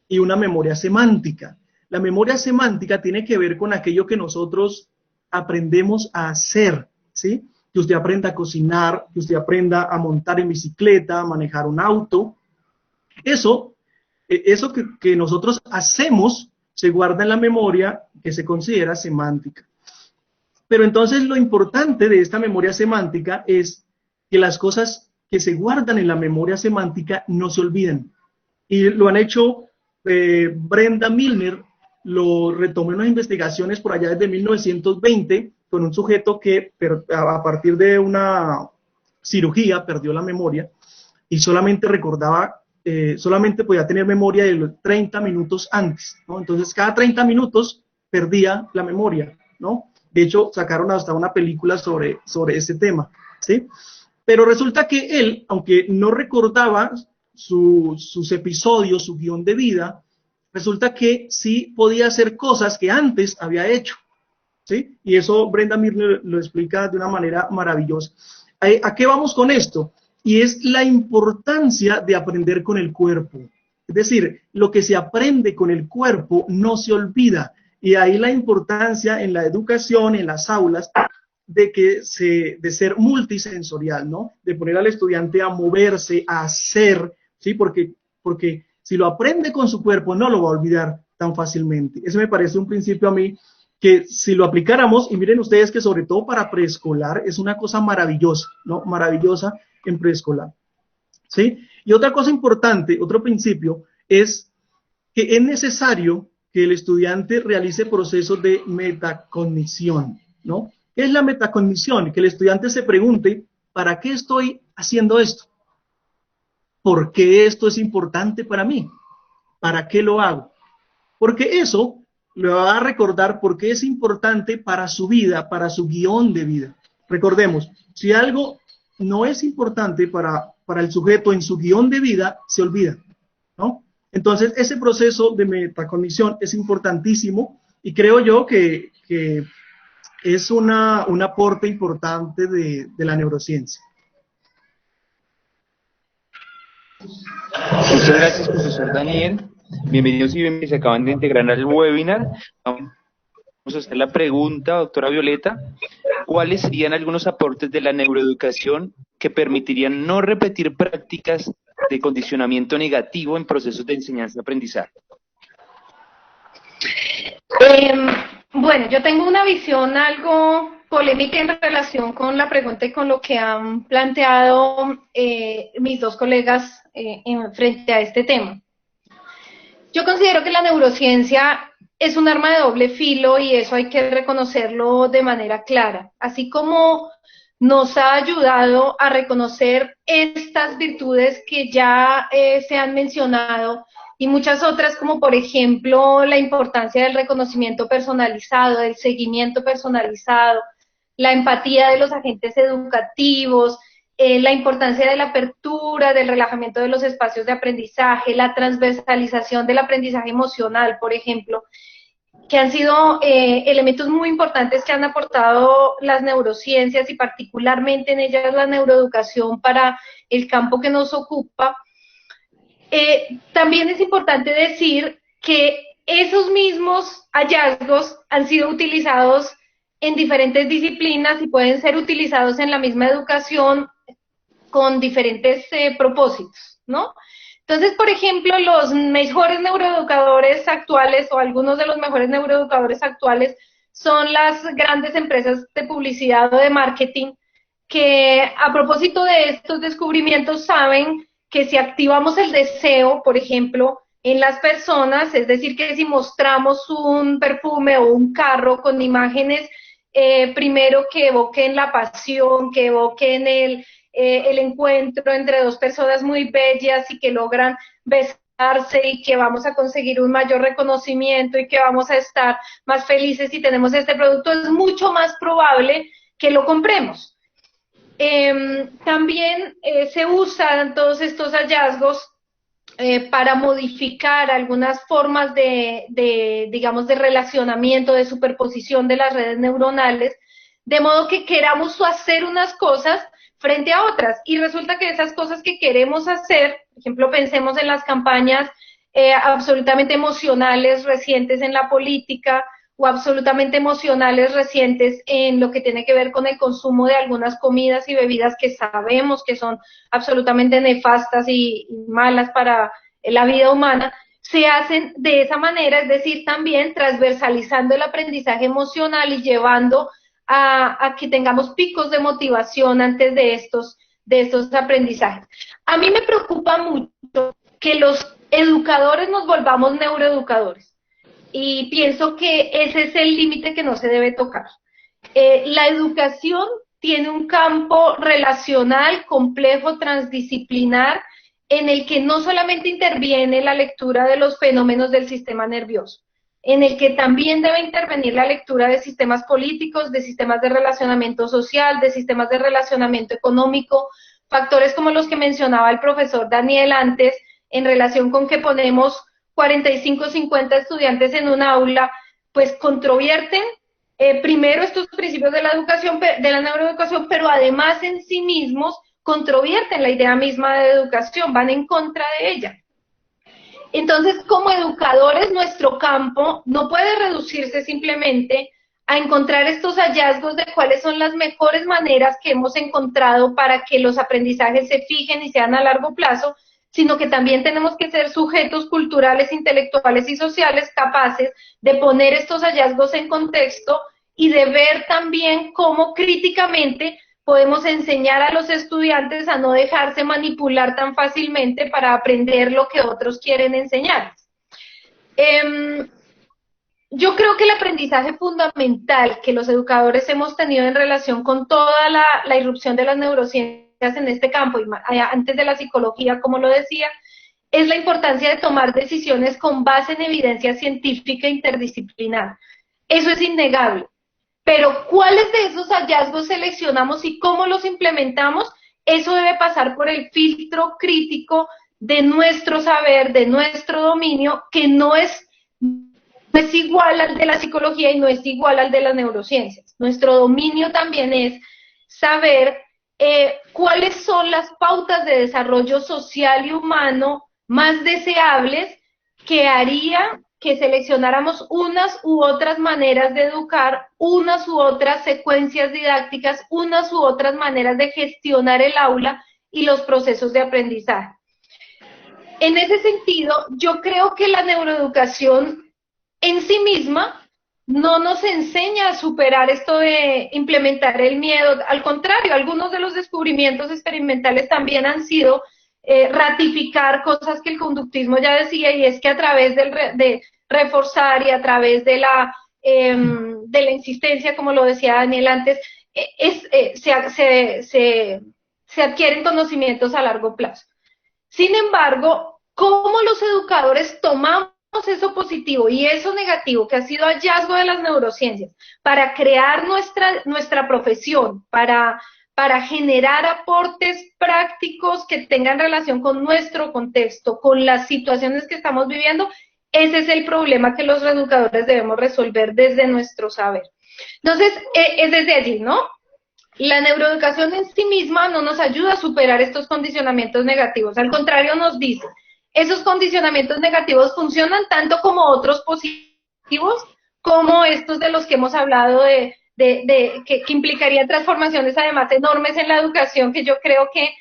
y una memoria semántica. La memoria semántica tiene que ver con aquello que nosotros aprendemos a hacer, ¿sí? Que usted aprenda a cocinar, que usted aprenda a montar en bicicleta, a manejar un auto. Eso que nosotros hacemos se guarda en la memoria que se considera semántica. Pero entonces lo importante de esta memoria semántica es que las cosas que se guardan en la memoria semántica no se olviden. Y lo han hecho Brenda Milner, lo retomó en unas investigaciones por allá desde 1920 con un sujeto que a partir de una cirugía perdió la memoria y solamente recordaba, solamente podía tener memoria de los 30 minutos antes, ¿no? Entonces cada 30 minutos perdía la memoria, ¿no? De hecho sacaron hasta una película sobre ese tema, ¿sí? Pero resulta que él, aunque no recordaba sus episodios, su guión de vida, resulta que sí podía hacer cosas que antes había hecho, ¿sí? Y eso Brenda Milner lo explica de una manera maravillosa. ¿A qué vamos con esto? Y es la importancia de aprender con el cuerpo. Es decir, lo que se aprende con el cuerpo no se olvida. Y ahí la importancia en la educación, en las aulas, de ser multisensorial, ¿no? De poner al estudiante a moverse, a hacer, ¿sí? Porque si lo aprende con su cuerpo, no lo va a olvidar tan fácilmente. Eso me parece un principio a mí que si lo aplicáramos, y miren ustedes que sobre todo para preescolar, es una cosa maravillosa, ¿no? Maravillosa en preescolar, ¿sí? Y otra cosa importante, otro principio, es que es necesario que el estudiante realice procesos de metacognición, ¿no? ¿Qué es la metacognición? Que el estudiante se pregunte, ¿para qué estoy haciendo esto? ¿Por qué esto es importante para mí? ¿Para qué lo hago? Porque eso le va a recordar por qué es importante para su vida, para su guión de vida. Recordemos, si algo no es importante para el sujeto en su guión de vida, se olvida, ¿no? Entonces, ese proceso de metacognición es importantísimo y creo yo que es un aporte importante de la neurociencia. Muchas gracias, profesor Daniel. Bienvenidos y bienvenidos. Se acaban de integrar al webinar. Vamos a hacer la pregunta, doctora Violeta. ¿Cuáles serían algunos aportes de la neuroeducación que permitirían no repetir prácticas de condicionamiento negativo en procesos de enseñanza-aprendizaje? Bueno, yo tengo una visión algo polémica en relación con la pregunta y con lo que han planteado mis dos colegas frente a este tema. Yo considero que la neurociencia es un arma de doble filo y eso hay que reconocerlo de manera clara. Así como nos ha ayudado a reconocer estas virtudes que ya se han mencionado y muchas otras, como por ejemplo la importancia del reconocimiento personalizado, del seguimiento personalizado, la empatía de los agentes educativos, la importancia de la apertura, del relajamiento de los espacios de aprendizaje, la transversalización del aprendizaje emocional, por ejemplo, que han sido elementos muy importantes que han aportado las neurociencias y particularmente en ellas la neuroeducación para el campo que nos ocupa. También es importante decir que esos mismos hallazgos han sido utilizados en diferentes disciplinas y pueden ser utilizados en la misma educación con diferentes propósitos, ¿no? Entonces, por ejemplo, los mejores neuroeducadores actuales o algunos de los mejores neuroeducadores actuales son las grandes empresas de publicidad o de marketing que a propósito de estos descubrimientos saben que si activamos el deseo, por ejemplo, en las personas, es decir, que si mostramos un perfume o un carro con imágenes, primero que evoquen la pasión, que evoquen el encuentro entre dos personas muy bellas y que logran besarse y que vamos a conseguir un mayor reconocimiento y que vamos a estar más felices si tenemos este producto, es mucho más probable que lo compremos. También se usan todos estos hallazgos para modificar algunas formas digamos, de relacionamiento, de superposición de las redes neuronales, de modo que queramos hacer unas cosas frente a otras, y resulta que esas cosas que queremos hacer, por ejemplo, pensemos en las campañas absolutamente emocionales recientes en la política, o absolutamente emocionales recientes en lo que tiene que ver con el consumo de algunas comidas y bebidas que sabemos que son absolutamente nefastas y malas para la vida humana, se hacen de esa manera, es decir, también transversalizando el aprendizaje emocional y llevando a que tengamos picos de motivación antes de estos aprendizajes. A mí me preocupa mucho que los educadores nos volvamos neuroeducadores. Y pienso que ese es el límite que no se debe tocar. La educación tiene un campo relacional, complejo, transdisciplinar, en el que no solamente interviene la lectura de los fenómenos del sistema nervioso, en el que también debe intervenir la lectura de sistemas políticos, de sistemas de relacionamiento social, de sistemas de relacionamiento económico, factores como los que mencionaba el profesor Daniel antes, en relación con que ponemos 45, 50 estudiantes en un aula, pues controvierten primero estos principios de la educación, de la neuroeducación, pero además en sí mismos controvierten la idea misma de educación, van en contra de ella. Entonces, como educadores, nuestro campo no puede reducirse simplemente a encontrar estos hallazgos de cuáles son las mejores maneras que hemos encontrado para que los aprendizajes se fijen y sean a largo plazo, sino que también tenemos que ser sujetos culturales, intelectuales y sociales capaces de poner estos hallazgos en contexto y de ver también cómo críticamente podemos enseñar a los estudiantes a no dejarse manipular tan fácilmente para aprender lo que otros quieren enseñar. Yo creo que el aprendizaje fundamental que los educadores hemos tenido en relación con toda la irrupción de las neurociencias en este campo, y antes de la psicología, como lo decía, es la importancia de tomar decisiones con base en evidencia científica interdisciplinar. Eso es innegable. Pero ¿cuáles de esos hallazgos seleccionamos y cómo los implementamos? Eso debe pasar por el filtro crítico de nuestro saber, de nuestro dominio, que no es igual al de la psicología y no es igual al de las neurociencias. Nuestro dominio también es saber cuáles son las pautas de desarrollo social y humano más deseables que haría que seleccionáramos unas u otras maneras de educar, unas u otras secuencias didácticas, unas u otras maneras de gestionar el aula y los procesos de aprendizaje. En ese sentido, yo creo que la neuroeducación en sí misma no nos enseña a superar esto de implementar el miedo. Al contrario, algunos de los descubrimientos experimentales también han sido ratificar cosas que el conductismo ya decía, y es que a través de reforzar y a través de la insistencia, como lo decía Daniel antes, se adquieren conocimientos a largo plazo. Sin embargo, ¿cómo los educadores tomamos eso positivo y eso negativo, que ha sido hallazgo de las neurociencias, para crear nuestra profesión, para generar aportes prácticos que tengan relación con nuestro contexto, con las situaciones que estamos viviendo? Ese es el problema que los educadores debemos resolver desde nuestro saber. Entonces, es desde allí, ¿no? La neuroeducación en sí misma no nos ayuda a superar estos condicionamientos negativos, al contrario nos dice, esos condicionamientos negativos funcionan tanto como otros positivos, como estos de los que hemos hablado que implicarían transformaciones además enormes en la educación, que yo creo que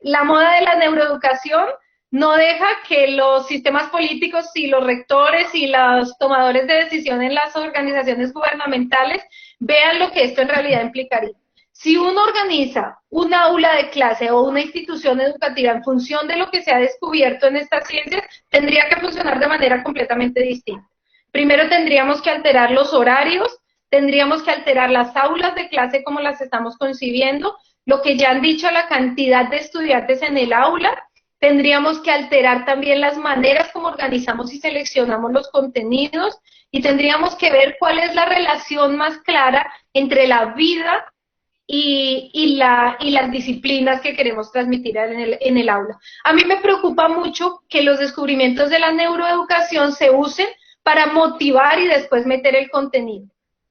la moda de la neuroeducación no deja que los sistemas políticos y los rectores y los tomadores de decisión en las organizaciones gubernamentales vean lo que esto en realidad implicaría. Si uno organiza un aula de clase o una institución educativa en función de lo que se ha descubierto en estas ciencias, tendría que funcionar de manera completamente distinta. Primero tendríamos que alterar los horarios, tendríamos que alterar las aulas de clase como las estamos concibiendo, lo que ya han dicho, la cantidad de estudiantes en el aula, tendríamos que alterar también las maneras como organizamos y seleccionamos los contenidos, y tendríamos que ver cuál es la relación más clara entre la vida y las disciplinas que queremos transmitir en el aula. A mí me preocupa mucho que los descubrimientos de la neuroeducación se usen para motivar y después meter el contenido,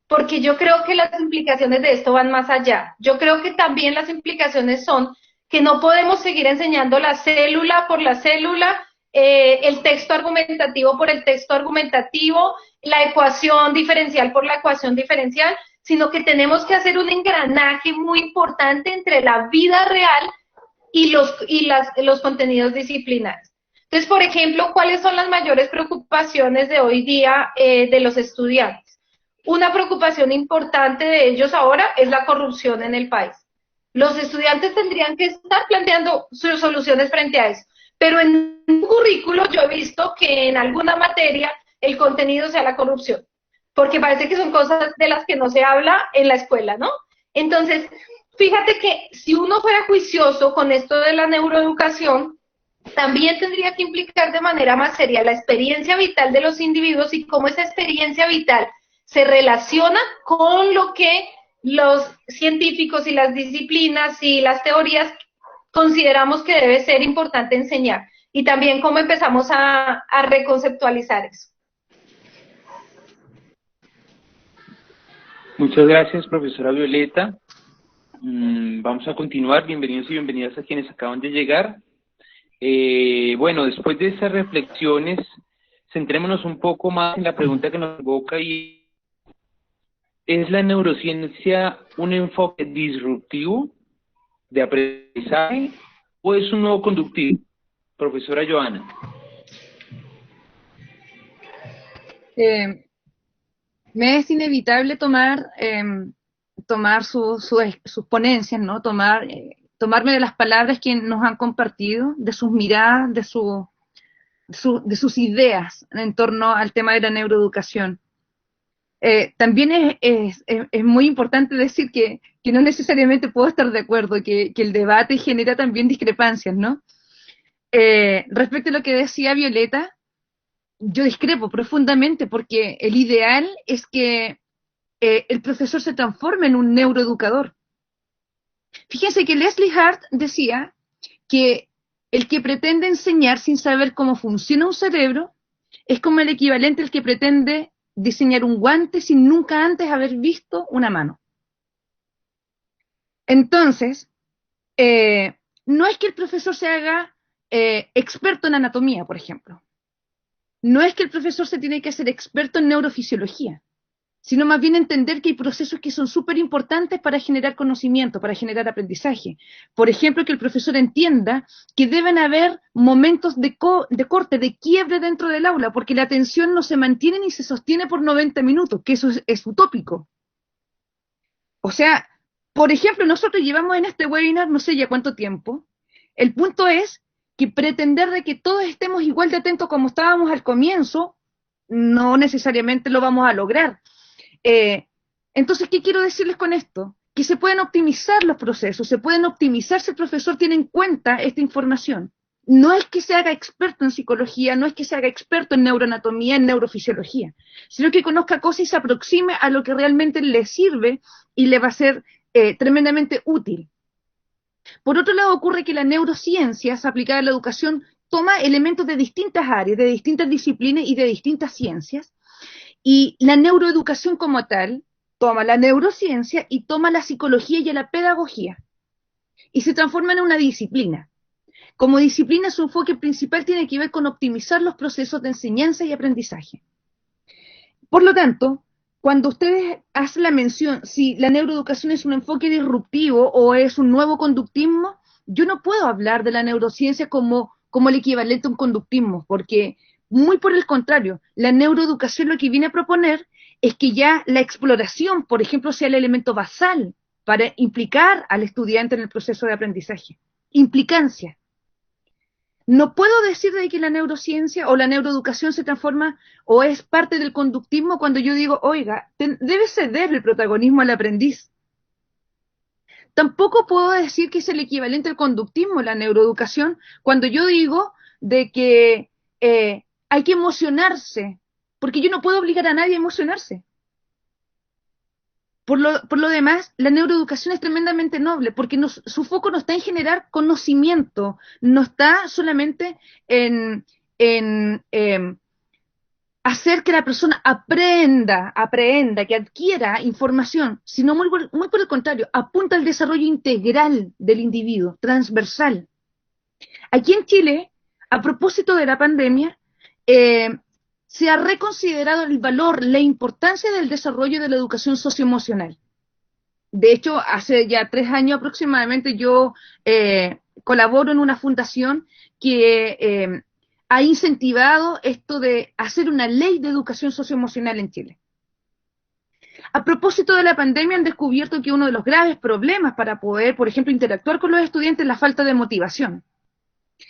porque yo creo que las implicaciones de esto van más allá. Yo creo que también las implicaciones son que no podemos seguir enseñando la célula por la célula, el texto argumentativo por el texto argumentativo, la ecuación diferencial por la ecuación diferencial, sino que tenemos que hacer un engranaje muy importante entre la vida real y los contenidos disciplinares. Entonces, por ejemplo, ¿cuáles son las mayores preocupaciones de hoy día de los estudiantes? Una preocupación importante de ellos ahora es la corrupción en el país. Los estudiantes tendrían que estar planteando sus soluciones frente a eso, pero en un currículo yo he visto que en alguna materia el contenido sea la corrupción, porque parece que son cosas de las que no se habla en la escuela, ¿no? Entonces, fíjate que si uno fuera juicioso con esto de la neuroeducación, también tendría que implicar de manera más seria la experiencia vital de los individuos y cómo esa experiencia vital se relaciona con lo que los científicos y las disciplinas y las teorías consideramos que debe ser importante enseñar, y también cómo empezamos a reconceptualizar eso. Muchas gracias, profesora Violeta. Vamos a continuar. Bienvenidos y bienvenidas a quienes acaban de llegar. Bueno, después de estas reflexiones, centrémonos un poco más en la pregunta que nos convoca, y ¿es la neurociencia un enfoque disruptivo de aprendizaje o es un nuevo conductivo? Profesora Joana. Me es inevitable tomar sus ponencias, ¿no? Tomarme de las palabras que nos han compartido, de sus miradas, de sus ideas en torno al tema de la neuroeducación. También es muy importante decir que no necesariamente puedo estar de acuerdo, que el debate genera también discrepancias, ¿no? Respecto a lo que decía Violeta, yo discrepo profundamente, porque el ideal es que el profesor se transforme en un neuroeducador. Fíjense que Leslie Hart decía que el que pretende enseñar sin saber cómo funciona un cerebro es como el equivalente al que pretende diseñar un guante sin nunca antes haber visto una mano. Entonces, no es que el profesor se haga experto en anatomía, por ejemplo. No es que el profesor se tiene que hacer experto en neurofisiología. sino más bien entender que hay procesos que son súper importantes para generar conocimiento, para generar aprendizaje. Por ejemplo, que el profesor entienda que deben haber momentos de corte, de quiebre dentro del aula, porque la atención no se mantiene ni se sostiene por 90 minutos, que eso es utópico. O sea, por ejemplo, nosotros llevamos en este webinar no sé ya cuánto tiempo. El punto es que pretender de que todos estemos igual de atentos como estábamos al comienzo, no necesariamente lo vamos a lograr. Entonces, ¿qué quiero decirles con esto? Que se pueden optimizar los procesos, se pueden optimizar si el profesor tiene en cuenta esta información. No es que se haga experto en psicología, no es que se haga experto en neuroanatomía, en neurofisiología, sino que conozca cosas y se aproxime a lo que realmente le sirve y le va a ser tremendamente útil. Por otro lado, ocurre que la neurociencia aplicada a la educación toma elementos de distintas áreas, de distintas disciplinas y de distintas ciencias, y la neuroeducación como tal toma la neurociencia y toma la psicología y la pedagogía, y se transforma en una disciplina. Como disciplina, su enfoque principal tiene que ver con optimizar los procesos de enseñanza y aprendizaje. Por lo tanto, cuando ustedes hacen la mención si la neuroeducación es un enfoque disruptivo o es un nuevo conductismo, yo no puedo hablar de la neurociencia como el equivalente a un conductismo, porque muy por el contrario, la neuroeducación lo que viene a proponer es que ya la exploración, por ejemplo, sea el elemento basal para implicar al estudiante en el proceso de aprendizaje. Implicancia. No puedo decir de que la neurociencia o la neuroeducación se transforma o es parte del conductismo cuando yo digo, oiga, debe ceder el protagonismo al aprendiz. Tampoco puedo decir que es el equivalente al conductismo la neuroeducación cuando yo digo de que hay que emocionarse, porque yo no puedo obligar a nadie a emocionarse. Por lo demás, la neuroeducación es tremendamente noble, porque su foco no está en generar conocimiento, no está solamente en hacer que la persona aprenda, que adquiera información, sino muy por el contrario, apunta al desarrollo integral del individuo, transversal. Aquí en Chile, a propósito de la pandemia, se ha reconsiderado el valor, la importancia del desarrollo de la educación socioemocional. De hecho, hace ya 3 años aproximadamente yo colaboro en una fundación que ha incentivado esto de hacer una ley de educación socioemocional en Chile. A propósito de la pandemia han descubierto que uno de los graves problemas para poder, por ejemplo, interactuar con los estudiantes es la falta de motivación.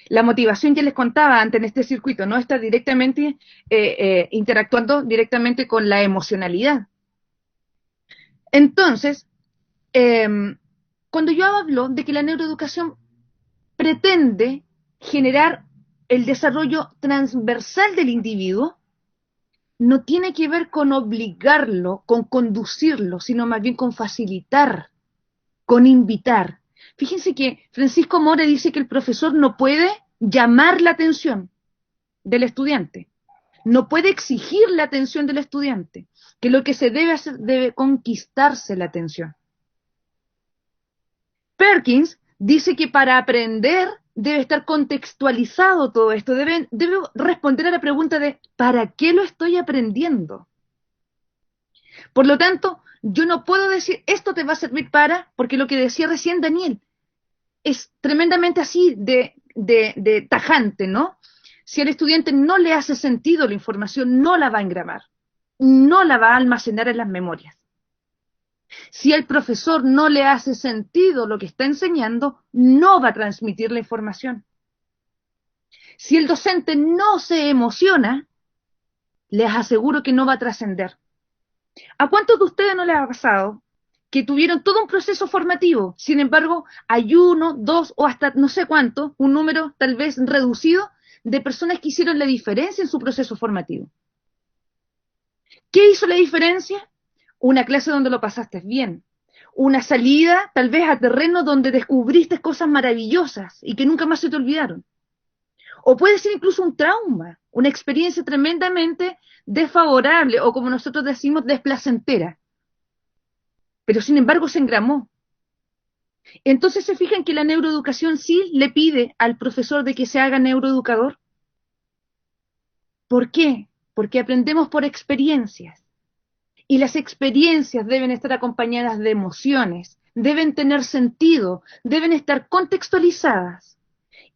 La motivación, ya les contaba antes en este circuito, no está directamente interactuando directamente con la emocionalidad. Entonces, cuando yo hablo de que la neuroeducación pretende generar el desarrollo transversal del individuo, no tiene que ver con obligarlo, con conducirlo, sino más bien con facilitar, con invitar. Fíjense que Francisco More dice que el profesor no puede llamar la atención del estudiante, no puede exigir la atención del estudiante, que lo que se debe hacer debe conquistarse la atención. Perkins dice que para aprender debe estar contextualizado todo esto, debe responder a la pregunta de ¿para qué lo estoy aprendiendo? Por lo tanto, yo no puedo decir esto te va a servir para, porque lo que decía recién Daniel es tremendamente así de tajante, ¿no? Si al estudiante no le hace sentido la información, no la va a engravar, no la va a almacenar en las memorias. Si al profesor no le hace sentido lo que está enseñando, no va a transmitir la información. Si el docente no se emociona, les aseguro que no va a trascender. ¿A cuántos de ustedes no les ha pasado que tuvieron todo un proceso formativo? Sin embargo, hay 1, 2 o hasta no sé cuánto, un número tal vez reducido de personas que hicieron la diferencia en su proceso formativo. ¿Qué hizo la diferencia? Una clase donde lo pasaste bien, una salida tal vez a terreno donde descubriste cosas maravillosas y que nunca más se te olvidaron. O puede ser incluso un trauma, una experiencia tremendamente desfavorable o como nosotros decimos, desplacentera. Pero sin embargo se engramó. Entonces se fijan que la neuroeducación sí le pide al profesor de que se haga neuroeducador. ¿Por qué? Porque aprendemos por experiencias. Y las experiencias deben estar acompañadas de emociones, deben tener sentido, deben estar contextualizadas.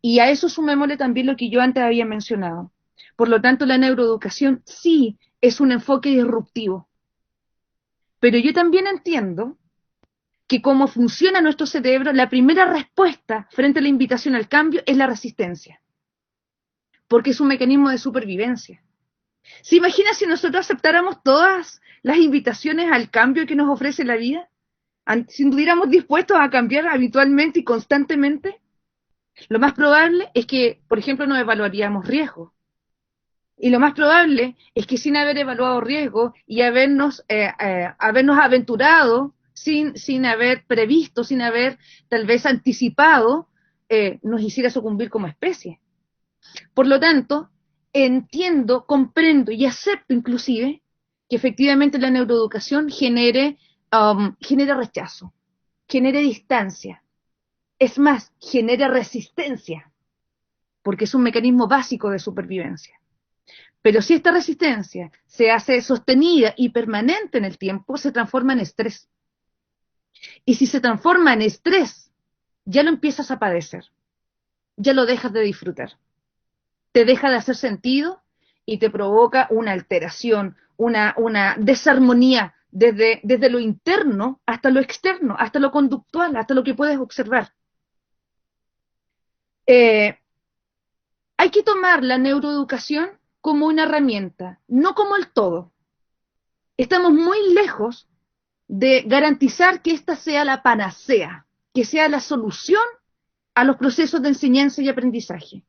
Y a eso sumémosle también lo que yo antes había mencionado. Por lo tanto, la neuroeducación sí es un enfoque disruptivo. Pero yo también entiendo que como funciona nuestro cerebro, la primera respuesta frente a la invitación al cambio es la resistencia, porque es un mecanismo de supervivencia. ¿Se imagina si nosotros aceptáramos todas las invitaciones al cambio que nos ofrece la vida? Si estuviéramos dispuestos a cambiar habitualmente y constantemente, lo más probable es que, por ejemplo, no evaluaríamos riesgos. Y lo más probable es que sin haber evaluado riesgos y habernos aventurado, sin haber previsto, sin haber tal vez anticipado, nos hiciera sucumbir como especie. Por lo tanto, entiendo, comprendo y acepto inclusive que efectivamente la neuroeducación genere rechazo, genere distancia. Es más, genera resistencia, porque es un mecanismo básico de supervivencia. Pero si esta resistencia se hace sostenida y permanente en el tiempo, se transforma en estrés. Y si se transforma en estrés, ya lo empiezas a padecer, ya lo dejas de disfrutar. Te deja de hacer sentido y te provoca una alteración, una desarmonía desde lo interno hasta lo externo, hasta lo conductual, hasta lo que puedes observar. Hay que tomar la neuroeducación como una herramienta, no como el todo. Estamos muy lejos de garantizar que esta sea la panacea, que sea la solución a los procesos de enseñanza y aprendizaje.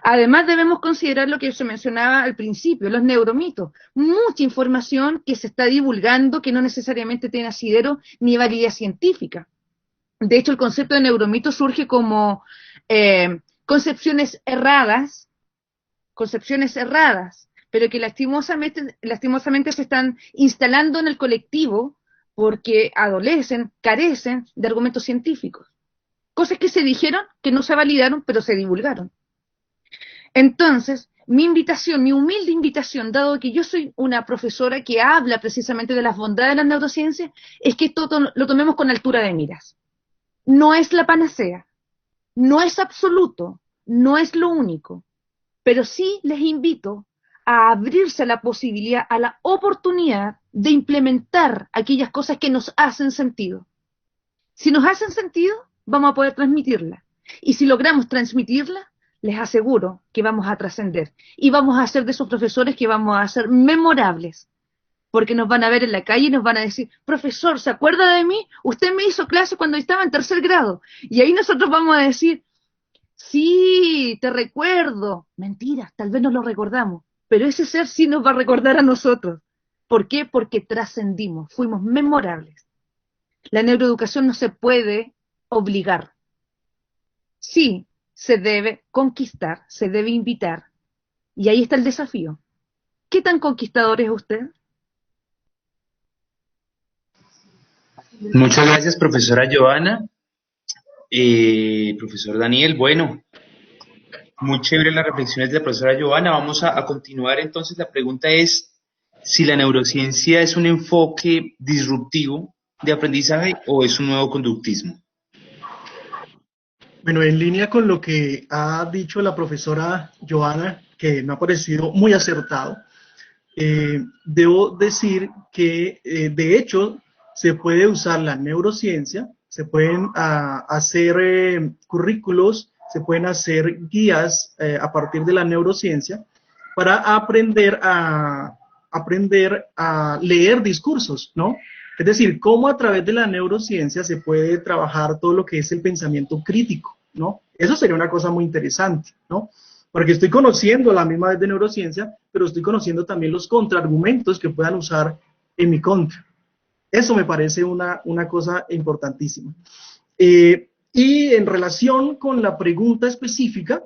Además, debemos considerar lo que se mencionaba al principio, los neuromitos. Mucha información que se está divulgando que no necesariamente tiene asidero ni validez científica. De hecho, el concepto de neuromito surge como concepciones erradas, pero que lastimosamente se están instalando en el colectivo porque carecen de argumentos científicos. Cosas que se dijeron, que no se validaron, pero se divulgaron. Entonces, mi humilde invitación, dado que yo soy una profesora que habla precisamente de las bondades de las neurociencias, es que esto lo tomemos con altura de miras. No es la panacea, no es absoluto, no es lo único, pero sí les invito a abrirse a la posibilidad, a la oportunidad de implementar aquellas cosas que nos hacen sentido. Si nos hacen sentido, vamos a poder transmitirla. Y si logramos transmitirla, les aseguro que vamos a trascender. Y vamos a ser de esos profesores que vamos a ser memorables. Porque nos van a ver en la calle y nos van a decir, profesor, ¿se acuerda de mí? Usted me hizo clase cuando estaba en 3er grado. Y ahí nosotros vamos a decir, sí, te recuerdo. Mentira, tal vez no lo recordamos. Pero ese ser sí nos va a recordar a nosotros. ¿Por qué? Porque trascendimos, fuimos memorables. La neuroeducación no se puede obligar. Sí, se debe conquistar, se debe invitar. Y ahí está el desafío. ¿Qué tan conquistador es usted? Muchas gracias, profesora Joana. Profesor Daniel, bueno, muy chévere las reflexiones de la profesora Joana. Vamos a continuar entonces. La pregunta es si la neurociencia es un enfoque disruptivo de aprendizaje o es un nuevo conductismo. Bueno, en línea con lo que ha dicho la profesora Joana, que me ha parecido muy acertado, debo decir que de hecho se puede usar la neurociencia, se pueden hacer currículos, se pueden hacer guías a partir de la neurociencia para aprender a leer discursos, ¿no? Es decir, cómo a través de la neurociencia se puede trabajar todo lo que es el pensamiento crítico, ¿no? Eso sería una cosa muy interesante, ¿no? Porque estoy conociendo la misma vez de neurociencia, pero estoy conociendo también los contraargumentos que puedan usar en mi contra. Eso me parece una cosa importantísima. Y en relación con la pregunta específica,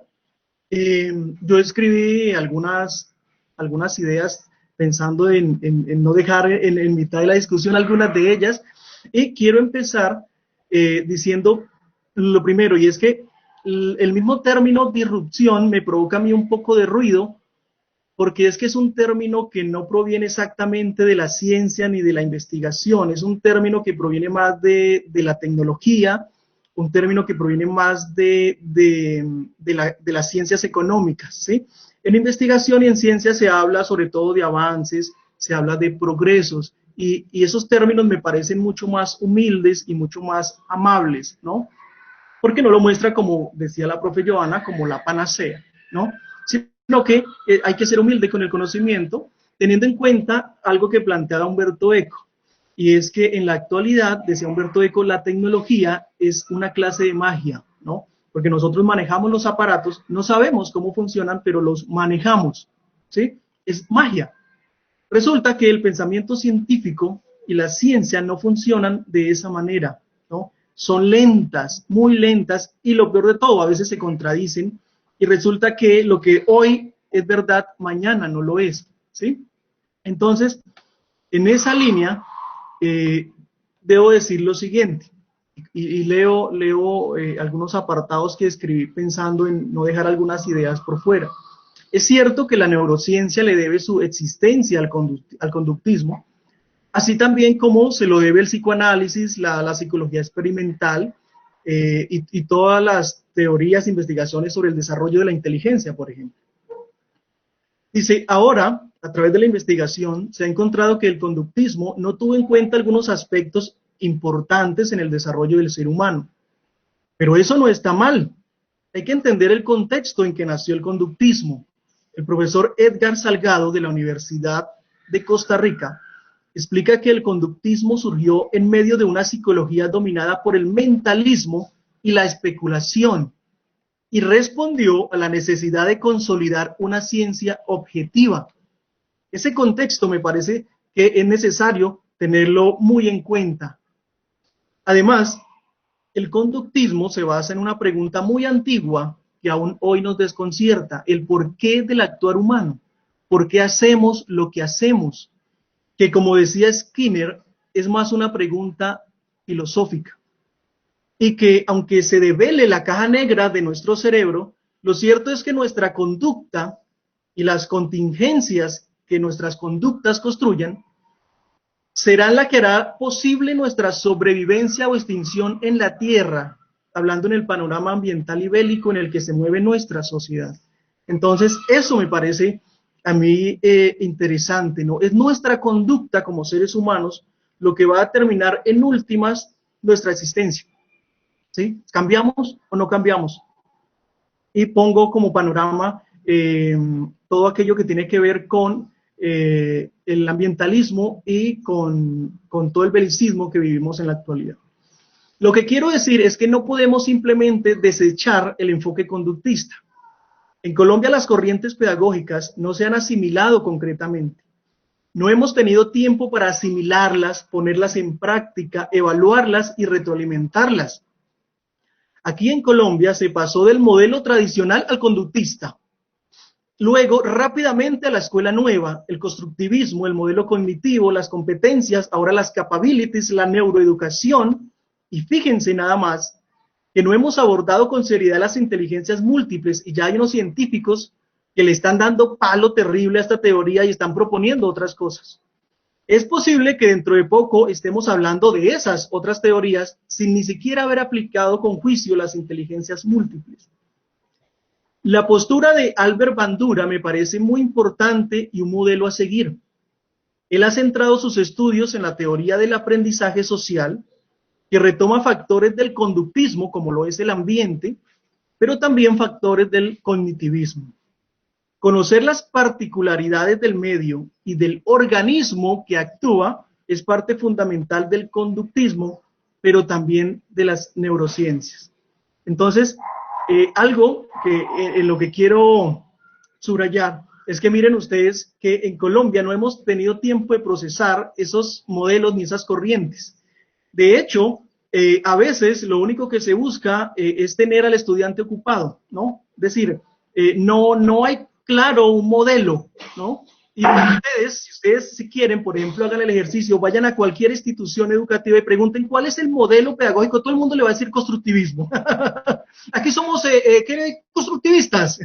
yo escribí algunas ideas pensando en no dejar en mitad de la discusión algunas de ellas, y quiero empezar diciendo lo primero, y es que el mismo término disrupción me provoca a mí un poco de ruido, porque es que es un término que no proviene exactamente de la ciencia ni de la investigación, es un término que proviene más de la tecnología, un término que proviene más de las ciencias económicas, ¿sí? En investigación y en ciencia se habla sobre todo de avances, se habla de progresos, y esos términos me parecen mucho más humildes y mucho más amables, ¿no? Porque no lo muestra, como decía la profe Joana, como la panacea, ¿no? Sino que hay que ser humilde con el conocimiento, teniendo en cuenta algo que planteaba Humberto Eco, y es que en la actualidad, decía Humberto Eco, la tecnología es una clase de magia, ¿no? Porque nosotros manejamos los aparatos, no sabemos cómo funcionan, pero los manejamos, ¿sí? Es magia. Resulta que el pensamiento científico y la ciencia no funcionan de esa manera, ¿no? Son lentas, muy lentas, y lo peor de todo, a veces se contradicen, y resulta que lo que hoy es verdad, mañana no lo es, ¿sí? Entonces, en esa línea, debo decir lo siguiente, y leo algunos apartados que escribí pensando en no dejar algunas ideas por fuera. Es cierto que la neurociencia le debe su existencia al conductismo, así también como se lo debe el psicoanálisis, la psicología experimental y todas las teorías e investigaciones sobre el desarrollo de la inteligencia, por ejemplo. Dice, ahora, a través de la investigación, se ha encontrado que el conductismo no tuvo en cuenta algunos aspectos importantes en el desarrollo del ser humano. Pero eso no está mal. Hay que entender el contexto en que nació el conductismo. El profesor Edgar Salgado de la Universidad de Costa Rica explica que el conductismo surgió en medio de una psicología dominada por el mentalismo y la especulación, y respondió a la necesidad de consolidar una ciencia objetiva. Ese contexto me parece que es necesario tenerlo muy en cuenta. Además, el conductismo se basa en una pregunta muy antigua que aún hoy nos desconcierta, el porqué del actuar humano, por qué hacemos lo que hacemos, que como decía Skinner, es más una pregunta filosófica. Y que aunque se devele la caja negra de nuestro cerebro, lo cierto es que nuestra conducta y las contingencias que nuestras conductas construyan serán la que hará posible nuestra sobrevivencia o extinción en la Tierra, hablando en el panorama ambiental y bélico en el que se mueve nuestra sociedad. Entonces, eso me parece a mí interesante, ¿no? Es nuestra conducta como seres humanos lo que va a determinar en últimas nuestra existencia, ¿sí? ¿Cambiamos o no cambiamos? Y pongo como panorama todo aquello que tiene que ver con el ambientalismo y con todo el belicismo que vivimos en la actualidad. Lo que quiero decir es que no podemos simplemente desechar el enfoque conductista. En Colombia las corrientes pedagógicas no se han asimilado concretamente. No hemos tenido tiempo para asimilarlas, ponerlas en práctica, evaluarlas y retroalimentarlas. Aquí en Colombia se pasó del modelo tradicional al conductista. Luego, rápidamente a la escuela nueva, el constructivismo, el modelo cognitivo, las competencias, ahora las capabilities, la neuroeducación. Y fíjense nada más que no hemos abordado con seriedad las inteligencias múltiples, y ya hay unos científicos que le están dando palo terrible a esta teoría y están proponiendo otras cosas. Es posible que dentro de poco estemos hablando de esas otras teorías sin ni siquiera haber aplicado con juicio las inteligencias múltiples. La postura de Albert Bandura me parece muy importante y un modelo a seguir. Él ha centrado sus estudios en la teoría del aprendizaje social, que retoma factores del conductismo, como lo es el ambiente, pero también factores del cognitivismo. Conocer las particularidades del medio y del organismo que actúa es parte fundamental del conductismo, pero también de las neurociencias. Entonces, algo que en lo que quiero subrayar es que miren ustedes que en Colombia no hemos tenido tiempo de procesar esos modelos ni esas corrientes. De hecho, a veces lo único que se busca es tener al estudiante ocupado, ¿no? Es decir, no hay claro un modelo, ¿no? Y si ustedes si quieren, por ejemplo, hagan el ejercicio, vayan a cualquier institución educativa y pregunten cuál es el modelo pedagógico, todo el mundo le va a decir constructivismo. Aquí somos constructivistas.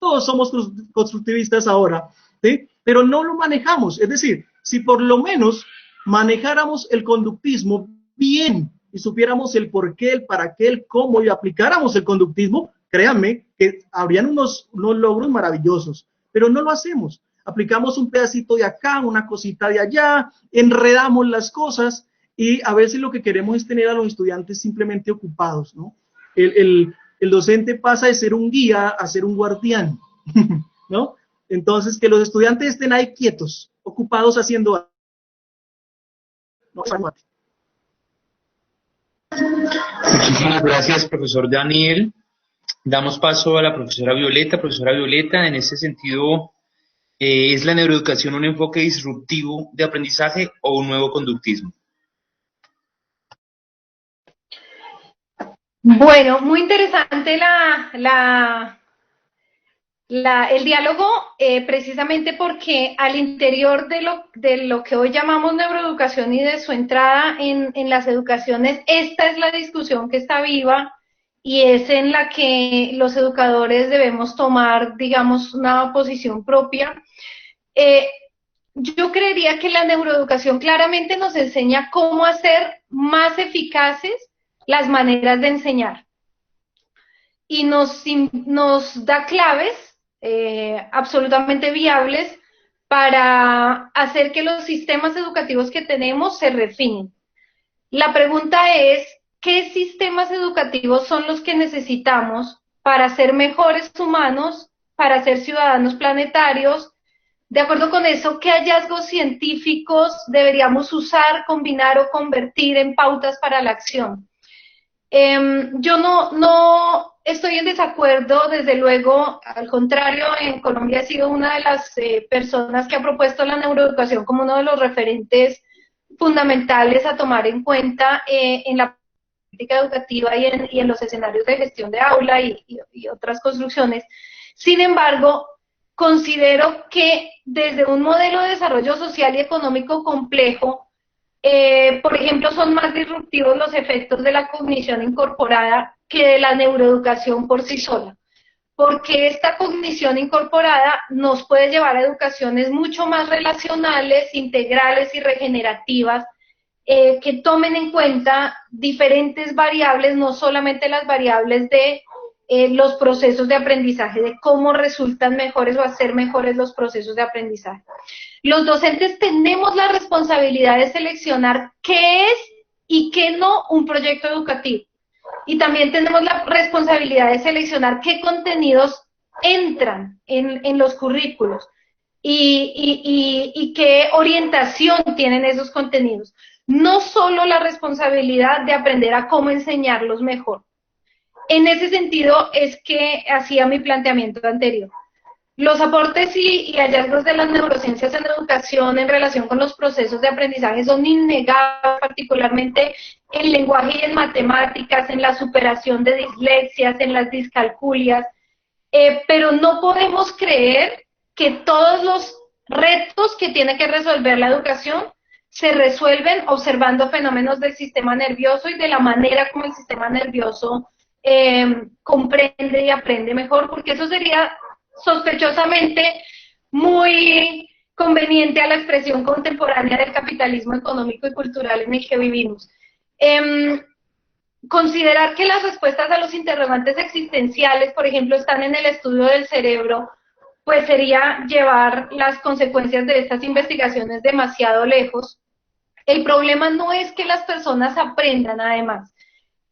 todos somos constructivistas ahora, ¿sí? Pero no lo manejamos. Es decir, si por lo menos manejáramos el conductismo bien y supiéramos el por qué, el para qué, el cómo y aplicáramos el conductismo, créanme que habrían unos logros maravillosos, pero no lo hacemos. Aplicamos un pedacito de acá, una cosita de allá, enredamos las cosas y a veces lo que queremos es tener a los estudiantes simplemente ocupados, ¿no? El docente pasa de ser un guía a ser un guardián, ¿no? Entonces, que los estudiantes estén ahí quietos, ocupados haciendo algo. No, muchísimas gracias, profesor Daniel. Damos paso a la profesora Violeta. Profesora Violeta, en ese sentido, ¿es la neuroeducación un enfoque disruptivo de aprendizaje o un nuevo conductismo? Bueno, muy interesante el diálogo, precisamente porque al interior de lo que hoy llamamos neuroeducación y de su entrada en las educaciones, esta es la discusión que está viva y es en la que los educadores debemos tomar, digamos, una posición propia. Yo creería que la neuroeducación claramente nos enseña cómo hacer más eficaces las maneras de enseñar y nos da claves absolutamente viables para hacer que los sistemas educativos que tenemos se refinen. La pregunta es, ¿qué sistemas educativos son los que necesitamos para ser mejores humanos, para ser ciudadanos planetarios? De acuerdo con eso, ¿qué hallazgos científicos deberíamos usar, combinar o convertir en pautas para la acción? Yo no estoy en desacuerdo, desde luego, al contrario, en Colombia he sido una de las personas que ha propuesto la neuroeducación como uno de los referentes fundamentales a tomar en cuenta en la política educativa y en los escenarios de gestión de aula y otras construcciones. Sin embargo, considero que desde un modelo de desarrollo social y económico complejo, por ejemplo, son más disruptivos los efectos de la cognición incorporada que de la neuroeducación por sí sola, porque esta cognición incorporada nos puede llevar a educaciones mucho más relacionales, integrales y regenerativas, que tomen en cuenta diferentes variables, no solamente las variables de los procesos de aprendizaje, de cómo resultan mejores o hacer mejores los procesos de aprendizaje. Los docentes tenemos la responsabilidad de seleccionar qué es y qué no un proyecto educativo. Y también tenemos la responsabilidad de seleccionar qué contenidos entran en los currículos y qué orientación tienen esos contenidos. No solo la responsabilidad de aprender a cómo enseñarlos mejor. En ese sentido es que hacía mi planteamiento anterior. Los aportes y hallazgos de las neurociencias en educación en relación con los procesos de aprendizaje son innegables, particularmente en lenguaje y en matemáticas, en la superación de dislexias, en las discalculias, pero no podemos creer que todos los retos que tiene que resolver la educación se resuelven observando fenómenos del sistema nervioso y de la manera como el sistema nervioso comprende y aprende mejor, porque eso sería sospechosamente muy conveniente a la expresión contemporánea del capitalismo económico y cultural en el que vivimos. Considerar que las respuestas a los interrogantes existenciales, por ejemplo, están en el estudio del cerebro, pues sería llevar las consecuencias de estas investigaciones demasiado lejos. El problema no es que las personas aprendan, además.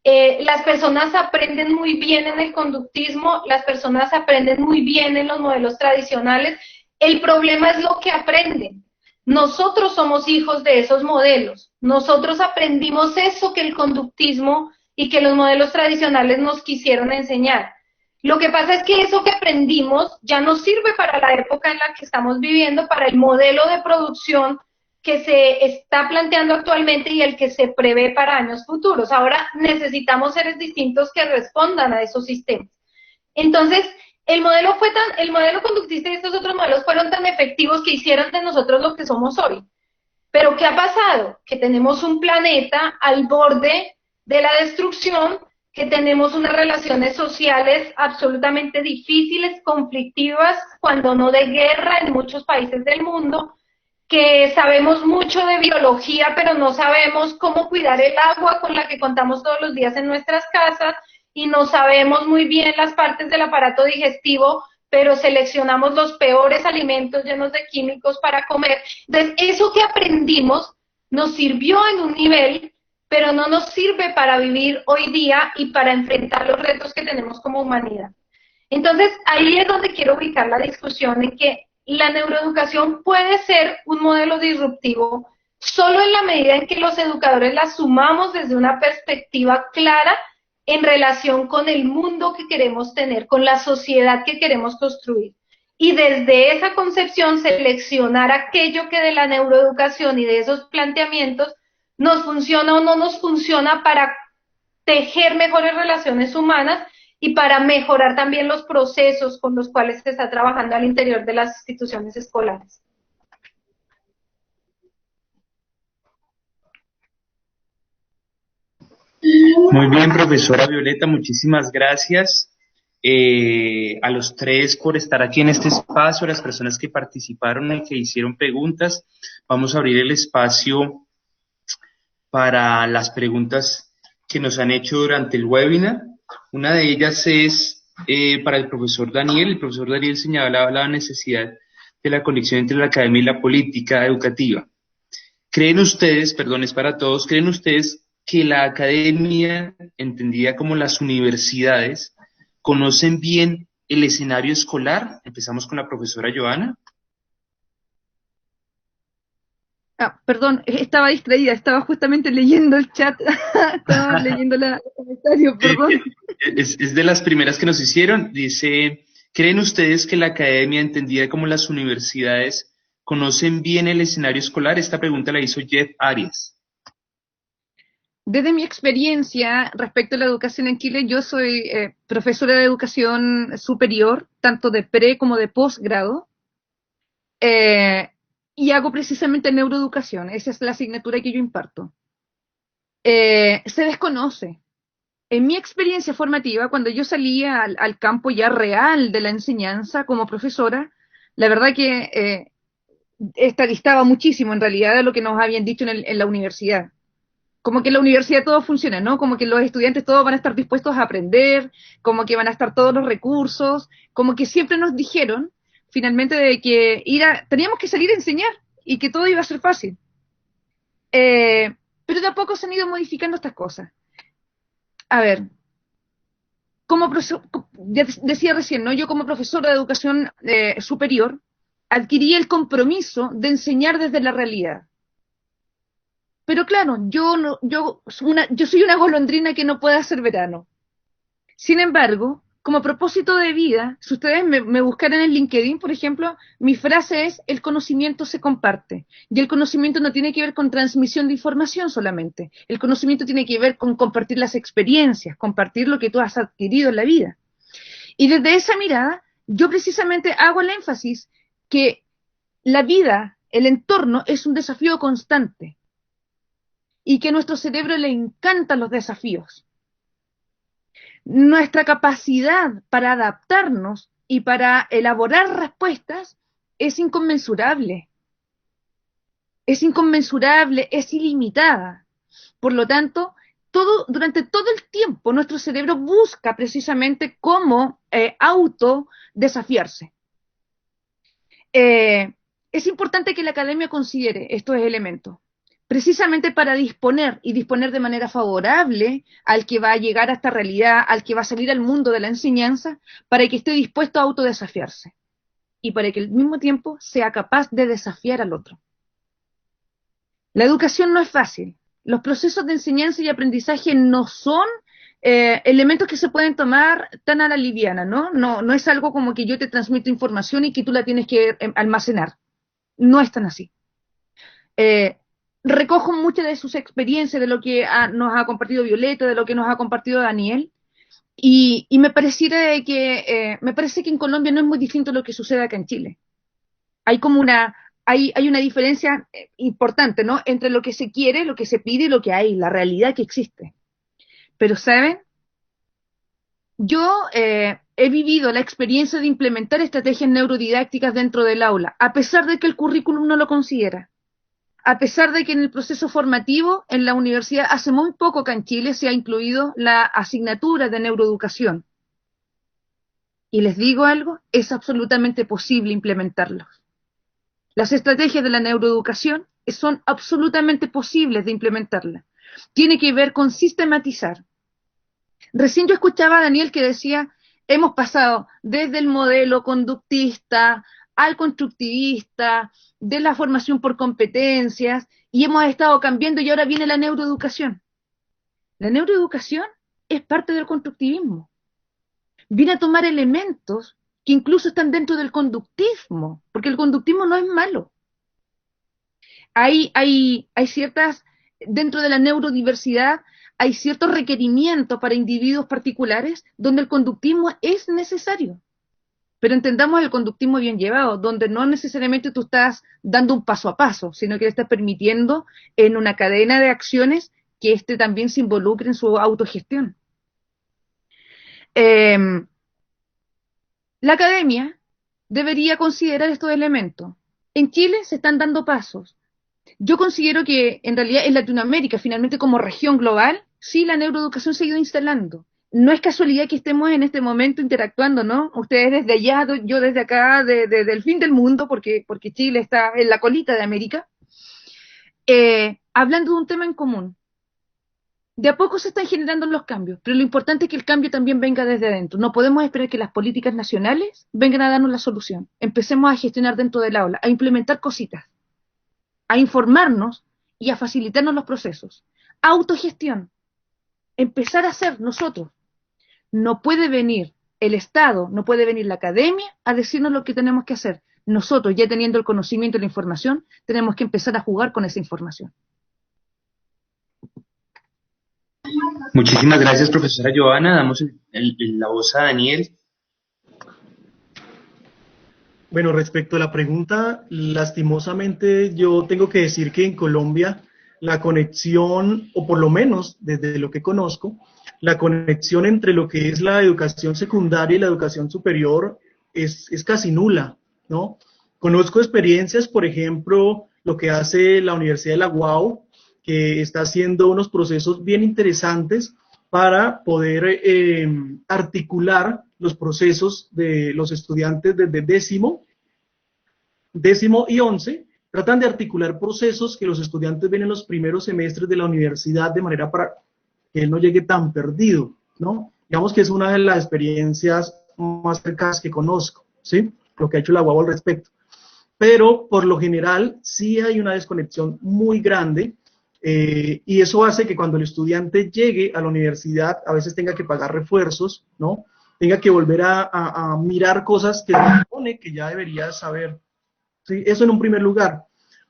Las personas aprenden muy bien en el conductismo, las personas aprenden muy bien en los modelos tradicionales. El problema es lo que aprenden. Nosotros somos hijos de esos modelos. Nosotros aprendimos eso que el conductismo y que los modelos tradicionales nos quisieron enseñar. Lo que pasa es que eso que aprendimos ya no sirve para la época en la que estamos viviendo, para el modelo de producción que se está planteando actualmente y el que se prevé para años futuros. Ahora necesitamos seres distintos que respondan a esos sistemas. Entonces, el modelo conductista y estos otros modelos fueron tan efectivos que hicieron de nosotros lo que somos hoy. Pero ¿qué ha pasado? Que tenemos un planeta al borde de la destrucción que tenemos unas relaciones sociales absolutamente difíciles, conflictivas, cuando no de guerra en muchos países del mundo, que sabemos mucho de biología, pero no sabemos cómo cuidar el agua con la que contamos todos los días en nuestras casas, y no sabemos muy bien las partes del aparato digestivo, pero seleccionamos los peores alimentos llenos de químicos para comer. Entonces, eso que aprendimos nos sirvió en un nivel, pero no nos sirve para vivir hoy día y para enfrentar los retos que tenemos como humanidad. Entonces, ahí es donde quiero ubicar la discusión, en que la neuroeducación puede ser un modelo disruptivo solo en la medida en que los educadores la asumamos desde una perspectiva clara en relación con el mundo que queremos tener, con la sociedad que queremos construir. Y desde esa concepción seleccionar aquello que de la neuroeducación y de esos planteamientos nos funciona o no nos funciona para tejer mejores relaciones humanas y para mejorar también los procesos con los cuales se está trabajando al interior de las instituciones escolares. Muy bien, profesora Violeta, muchísimas gracias a los tres por estar aquí en este espacio, a las personas que participaron y que hicieron preguntas. Vamos a abrir el espacio para las preguntas que nos han hecho durante el webinar. Una de ellas es para el profesor Daniel. El profesor Daniel señalaba la necesidad de la conexión entre la academia y la política educativa. ¿Creen ustedes, perdón, es para todos, creen ustedes que la academia, entendida como las universidades, conocen bien el escenario escolar? Empezamos con la profesora Joana. Perdón, estaba distraída, estaba justamente leyendo el chat, estaba leyendo el comentario, perdón. Es de las primeras que nos hicieron. Dice, ¿creen ustedes que la academia, entendida como las universidades, conocen bien el escenario escolar? Esta pregunta la hizo Jeff Arias. Desde mi experiencia respecto a la educación en Chile, yo soy profesora de educación superior, tanto de pre como de posgrado, y hago precisamente neuroeducación. Esa es la asignatura que yo imparto. Se desconoce. En mi experiencia formativa, cuando yo salía al campo ya real de la enseñanza como profesora, la verdad que distaba muchísimo en realidad de lo que nos habían dicho en la universidad. Como que en la universidad todo funciona, ¿no? Como que los estudiantes todos van a estar dispuestos a aprender, como que van a estar todos los recursos, como que siempre nos dijeron, finalmente, de que teníamos que salir a enseñar y que todo iba a ser fácil. Pero de a poco se han ido modificando estas cosas. A ver, ya decía recién, ¿no? Yo como profesora de educación superior adquirí el compromiso de enseñar desde la realidad. Pero claro, yo soy una golondrina que no puede hacer verano. Sin embargo, como propósito de vida, si ustedes me buscaran en LinkedIn, por ejemplo, mi frase es: el conocimiento se comparte. Y el conocimiento no tiene que ver con transmisión de información solamente. El conocimiento tiene que ver con compartir las experiencias, compartir lo que tú has adquirido en la vida. Y desde esa mirada, yo precisamente hago el énfasis que la vida, el entorno, es un desafío constante. Y que a nuestro cerebro le encantan los desafíos. Nuestra capacidad para adaptarnos y para elaborar respuestas es inconmensurable. Es inconmensurable, es ilimitada. Por lo tanto, durante todo el tiempo nuestro cerebro busca precisamente cómo autodesafiarse. Es importante que la academia considere estos elementos, precisamente para disponer de manera favorable al que va a llegar a esta realidad, al que va a salir al mundo de la enseñanza, para que esté dispuesto a autodesafiarse y para que al mismo tiempo sea capaz de desafiar al otro. La educación no es fácil. Los procesos de enseñanza y aprendizaje no son elementos que se pueden tomar tan a la liviana, ¿no? No es algo como que yo te transmito información y que tú la tienes que almacenar. No es tan así. Recojo muchas de sus experiencias, de lo que nos ha compartido Violeta, de lo que nos ha compartido Daniel, y me parece que en Colombia no es muy distinto a lo que sucede acá en Chile. Hay una diferencia importante, ¿no? Entre lo que se quiere, lo que se pide y lo que hay, la realidad que existe. Pero, ¿saben? Yo he vivido la experiencia de implementar estrategias neurodidácticas dentro del aula, a pesar de que el currículum no lo considera, a pesar de que en el proceso formativo en la universidad hace muy poco acá en Chile se ha incluido la asignatura de neuroeducación. Y les digo algo, es absolutamente posible implementarlos. Las estrategias de la neuroeducación son absolutamente posibles de implementarlas. Tiene que ver con sistematizar. Recién yo escuchaba a Daniel que decía, hemos pasado desde el modelo conductista al constructivista, de la formación por competencias, y hemos estado cambiando y ahora viene la neuroeducación. La neuroeducación es parte del constructivismo. Viene a tomar elementos que incluso están dentro del conductismo, porque el conductismo no es malo. Hay ciertas, dentro de la neurodiversidad, hay ciertos requerimientos para individuos particulares donde el conductismo es necesario. Pero entendamos el conductismo bien llevado, donde no necesariamente tú estás dando un paso a paso, sino que le estás permitiendo en una cadena de acciones que éste también se involucre en su autogestión. La academia debería considerar estos elementos. En Chile se están dando pasos. Yo considero que en realidad en Latinoamérica, finalmente como región global, sí la neuroeducación se ha ido instalando. No es casualidad que estemos en este momento interactuando, ¿no? Ustedes desde allá, yo desde acá, del fin del mundo, porque Chile está en la colita de América, hablando de un tema en común. De a poco se están generando los cambios, pero lo importante es que el cambio también venga desde adentro. No podemos esperar que las políticas nacionales vengan a darnos la solución. Empecemos a gestionar dentro del aula, a implementar cositas, a informarnos y a facilitarnos los procesos. Autogestión. Empezar a hacer nosotros. No puede venir el Estado, no puede venir la academia a decirnos lo que tenemos que hacer. Nosotros, ya teniendo el conocimiento y la información, tenemos que empezar a jugar con esa información. Muchísimas gracias, profesora Joana. Damos la voz a Daniel. Bueno, respecto a la pregunta, lastimosamente yo tengo que decir que en Colombia la conexión, o por lo menos desde lo que conozco, la conexión entre lo que es la educación secundaria y la educación superior es casi nula, ¿no? Conozco experiencias, por ejemplo, lo que hace la Universidad de la UAU, que está haciendo unos procesos bien interesantes para poder articular los procesos de los estudiantes desde décimo y 11, tratan de articular procesos que los estudiantes ven en los primeros semestres de la universidad de manera para que él no llegue tan perdido, ¿no? Digamos que es una de las experiencias más cercanas que conozco, ¿sí? Lo que ha hecho la UAU al respecto. Pero por lo general sí hay una desconexión muy grande y eso hace que cuando el estudiante llegue a la universidad a veces tenga que pagar refuerzos, ¿no? Tenga que volver a mirar cosas que se supone que ya debería saber, ¿sí? Eso en un primer lugar.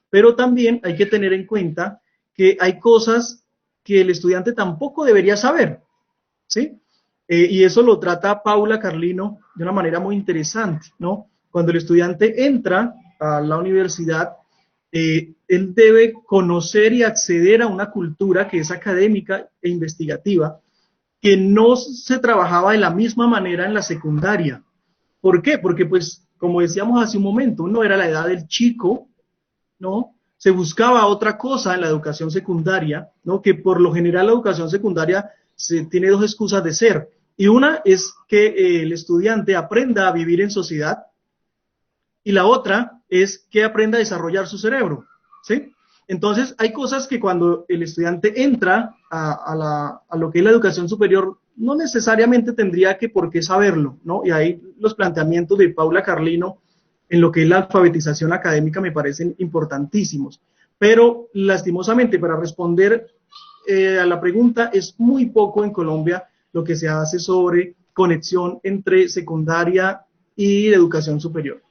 Pero también hay que tener en cuenta que hay cosas que el estudiante tampoco debería saber, ¿sí? Y eso lo trata Paula Carlino de una manera muy interesante, ¿no? Cuando el estudiante entra a la universidad, él debe conocer y acceder a una cultura que es académica e investigativa, que no se trabajaba de la misma manera en la secundaria. ¿Por qué? Porque, pues, como decíamos hace un momento, no era la edad del chico, ¿no? Se buscaba otra cosa en la educación secundaria, ¿no? Que por lo general la educación secundaria tiene dos excusas de ser. Y una es que el estudiante aprenda a vivir en sociedad, y la otra es que aprenda a desarrollar su cerebro, ¿sí? Entonces, hay cosas que cuando el estudiante entra a lo que es la educación superior, no necesariamente tendría que por qué saberlo, ¿no? Y ahí los planteamientos de Paula Carlino en lo que es la alfabetización académica me parecen importantísimos. Pero, lastimosamente, para responder a la pregunta, es muy poco en Colombia lo que se hace sobre conexión entre secundaria y educación superior.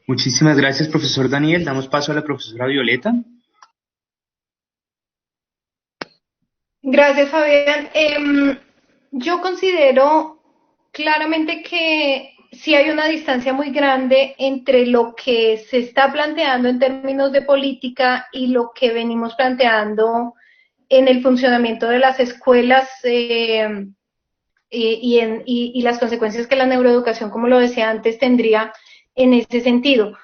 Muchísimas gracias, profesor Daniel. Damos paso a la profesora Violeta. Gracias, Fabián. Yo considero claramente que sí hay una distancia muy grande entre lo que se está planteando en términos de política y lo que venimos planteando en el funcionamiento de las escuelas y las consecuencias que la neuroeducación, como lo decía antes, tendría en ese sentido.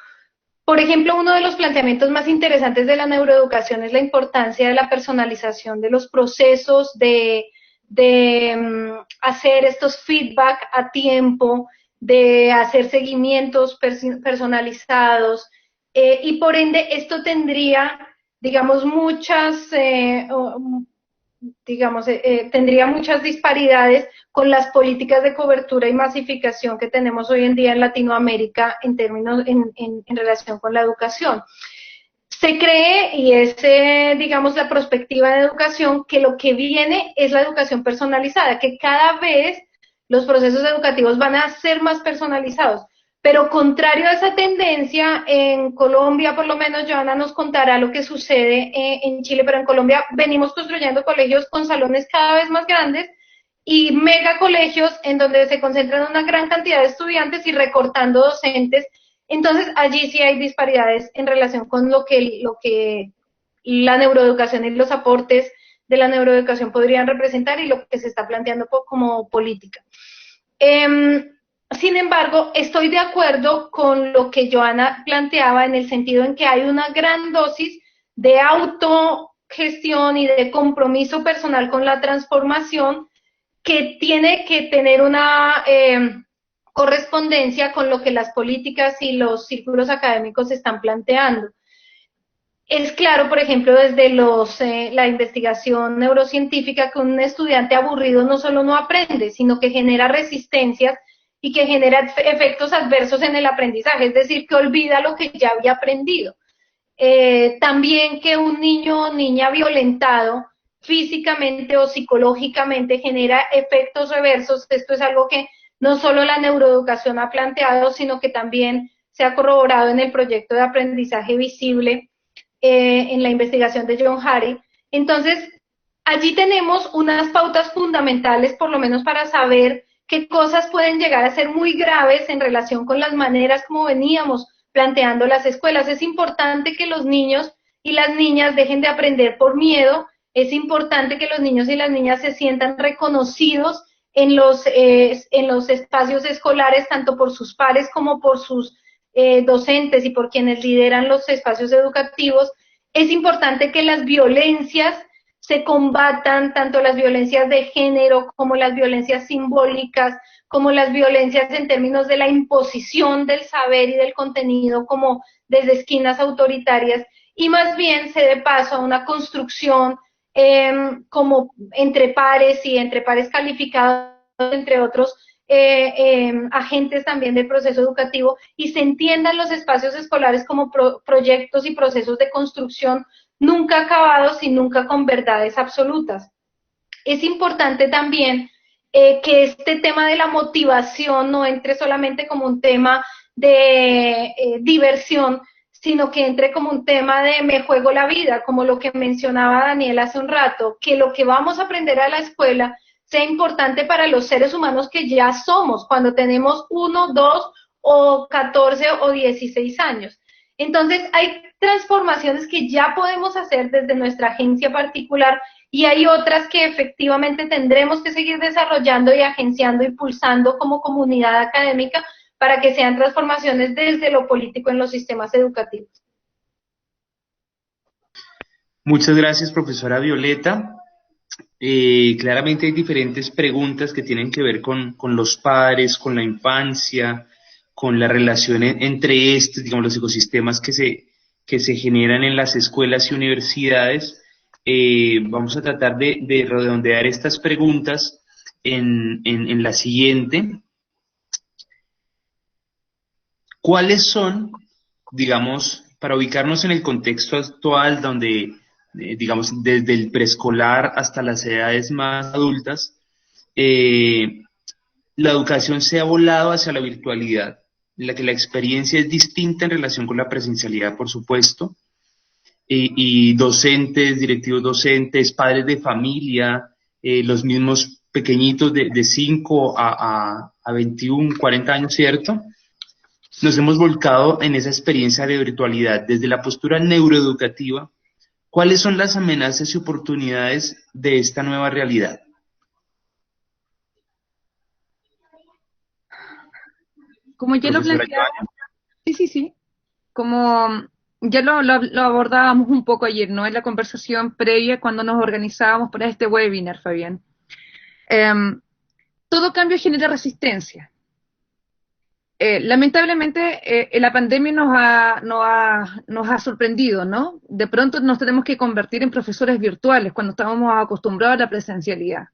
Por ejemplo, uno de los planteamientos más interesantes de la neuroeducación es la importancia de la personalización de los procesos, de hacer estos feedback a tiempo, de hacer seguimientos personalizados, y por ende esto tendría, digamos, tendría muchas disparidades con las políticas de cobertura y masificación que tenemos hoy en día en Latinoamérica en relación con la educación. Se cree, y es, digamos, la perspectiva de educación, que lo que viene es la educación personalizada, que cada vez los procesos educativos van a ser más personalizados. Pero contrario a esa tendencia, en Colombia, por lo menos, Joana nos contará lo que sucede en Chile, pero en Colombia venimos construyendo colegios con salones cada vez más grandes y megacolegios en donde se concentran una gran cantidad de estudiantes y recortando docentes. Entonces, allí sí hay disparidades en relación con lo que la neuroeducación y los aportes de la neuroeducación podrían representar y lo que se está planteando como política. Sin embargo, estoy de acuerdo con lo que Joana planteaba en el sentido en que hay una gran dosis de autogestión y de compromiso personal con la transformación que tiene que tener una correspondencia con lo que las políticas y los círculos académicos están planteando. Es claro, por ejemplo, desde la investigación neurocientífica, que un estudiante aburrido no solo no aprende, sino que genera resistencias y que genera efectos adversos en el aprendizaje, es decir, que olvida lo que ya había aprendido. También que un niño o niña violentado físicamente o psicológicamente genera efectos reversos. Esto es algo que no solo la neuroeducación ha planteado, sino que también se ha corroborado en el proyecto de aprendizaje visible, en la investigación de John Hattie. Entonces, allí tenemos unas pautas fundamentales, por lo menos para saber qué cosas pueden llegar a ser muy graves en relación con las maneras como veníamos planteando las escuelas. Es importante que los niños y las niñas dejen de aprender por miedo, es importante que los niños y las niñas se sientan reconocidos en los espacios escolares, tanto por sus pares como por sus docentes y por quienes lideran los espacios educativos. Es importante que las violencias se combatan, tanto las violencias de género como las violencias simbólicas, como las violencias en términos de la imposición del saber y del contenido, como desde esquinas autoritarias, y más bien se dé paso a una construcción como entre pares y entre pares calificados, entre otros agentes también del proceso educativo, y se entiendan los espacios escolares como proyectos y procesos de construcción nunca acabados y nunca con verdades absolutas. Es importante también que este tema de la motivación no entre solamente como un tema de diversión, sino que entre como un tema de me juego la vida, como lo que mencionaba Daniel hace un rato, que lo que vamos a aprender a la escuela sea importante para los seres humanos que ya somos, cuando tenemos 1, 2 o 14 o 16 años. Entonces, hay transformaciones que ya podemos hacer desde nuestra agencia particular y hay otras que efectivamente tendremos que seguir desarrollando y agenciando, impulsando como comunidad académica para que sean transformaciones desde lo político en los sistemas educativos. Muchas gracias, profesora Violeta. Claramente hay diferentes preguntas que tienen que ver con los padres, con la infancia, con la relación entre estos, digamos, los ecosistemas que se generan en las escuelas y universidades. Vamos a tratar de redondear estas preguntas en la siguiente. ¿Cuáles son, digamos, para ubicarnos en el contexto actual donde, digamos, desde el preescolar hasta las edades más adultas, la educación se ha volado hacia la virtualidad, en la que la experiencia es distinta en relación con la presencialidad, por supuesto, y docentes, directivos docentes, padres de familia, los mismos pequeñitos de 5 a 21, 40 años, ¿cierto? Nos hemos volcado en esa experiencia de virtualidad desde la postura neuroeducativa ¿Cuáles son las amenazas y oportunidades de esta nueva realidad? Como ya lo Profesora planteaba, Joana. sí, como ya lo abordábamos un poco ayer, ¿no? En la conversación previa cuando nos organizábamos para este webinar, Fabián. Em, Todo cambio genera resistencia. Lamentablemente, la pandemia nos ha sorprendido, ¿no? De pronto nos tenemos que convertir en profesores virtuales cuando estábamos acostumbrados a la presencialidad.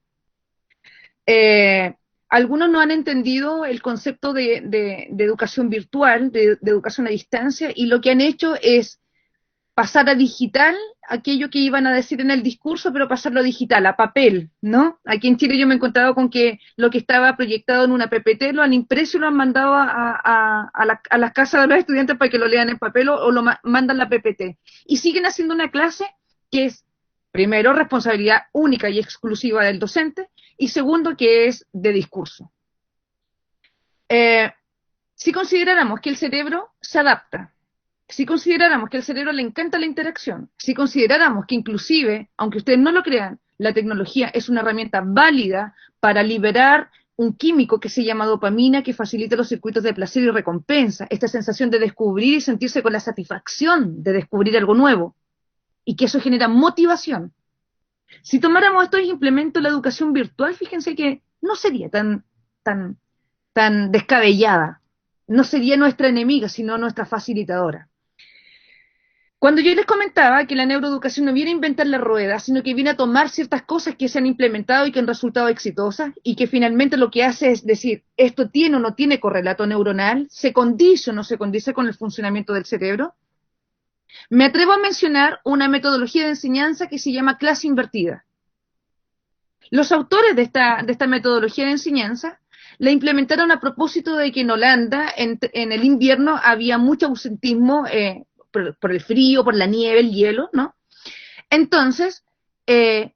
Eh, Algunos no han entendido el concepto de educación virtual, de educación a distancia, y lo que han hecho es pasar a digital aquello que iban a decir en el discurso, pero pasarlo a digital, a papel, ¿no? Aquí en Chile yo me he encontrado con que lo que estaba proyectado en una PPT lo han impreso y lo han mandado a las casas de los estudiantes para que lo lean en papel o lo mandan la PPT. Y siguen haciendo una clase que es, primero, responsabilidad única y exclusiva del docente, y segundo, que es de discurso. Si consideráramos que el cerebro se adapta, si consideráramos que al cerebro le encanta la interacción, si consideráramos que inclusive, aunque ustedes no lo crean, la tecnología es una herramienta válida para liberar un químico que se llama dopamina, que facilita los circuitos de placer y recompensa, esta sensación de descubrir y sentirse con la satisfacción de descubrir algo nuevo, y que eso genera motivación. Si tomáramos estos implementos de la educación virtual, fíjense que no sería tan descabellada, no sería nuestra enemiga, sino nuestra facilitadora. Cuando yo les comentaba que la neuroeducación no viene a inventar la rueda, sino que viene a tomar ciertas cosas que se han implementado y que han resultado exitosas, y que finalmente lo que hace es decir, esto tiene o no tiene correlato neuronal, se condice o no se condice con el funcionamiento del cerebro, me atrevo a mencionar una metodología de enseñanza que se llama clase invertida. Los autores de esta metodología de enseñanza la implementaron a propósito de que en Holanda, en el invierno, había mucho ausentismo, por el frío, por la nieve, el hielo, ¿no? Entonces,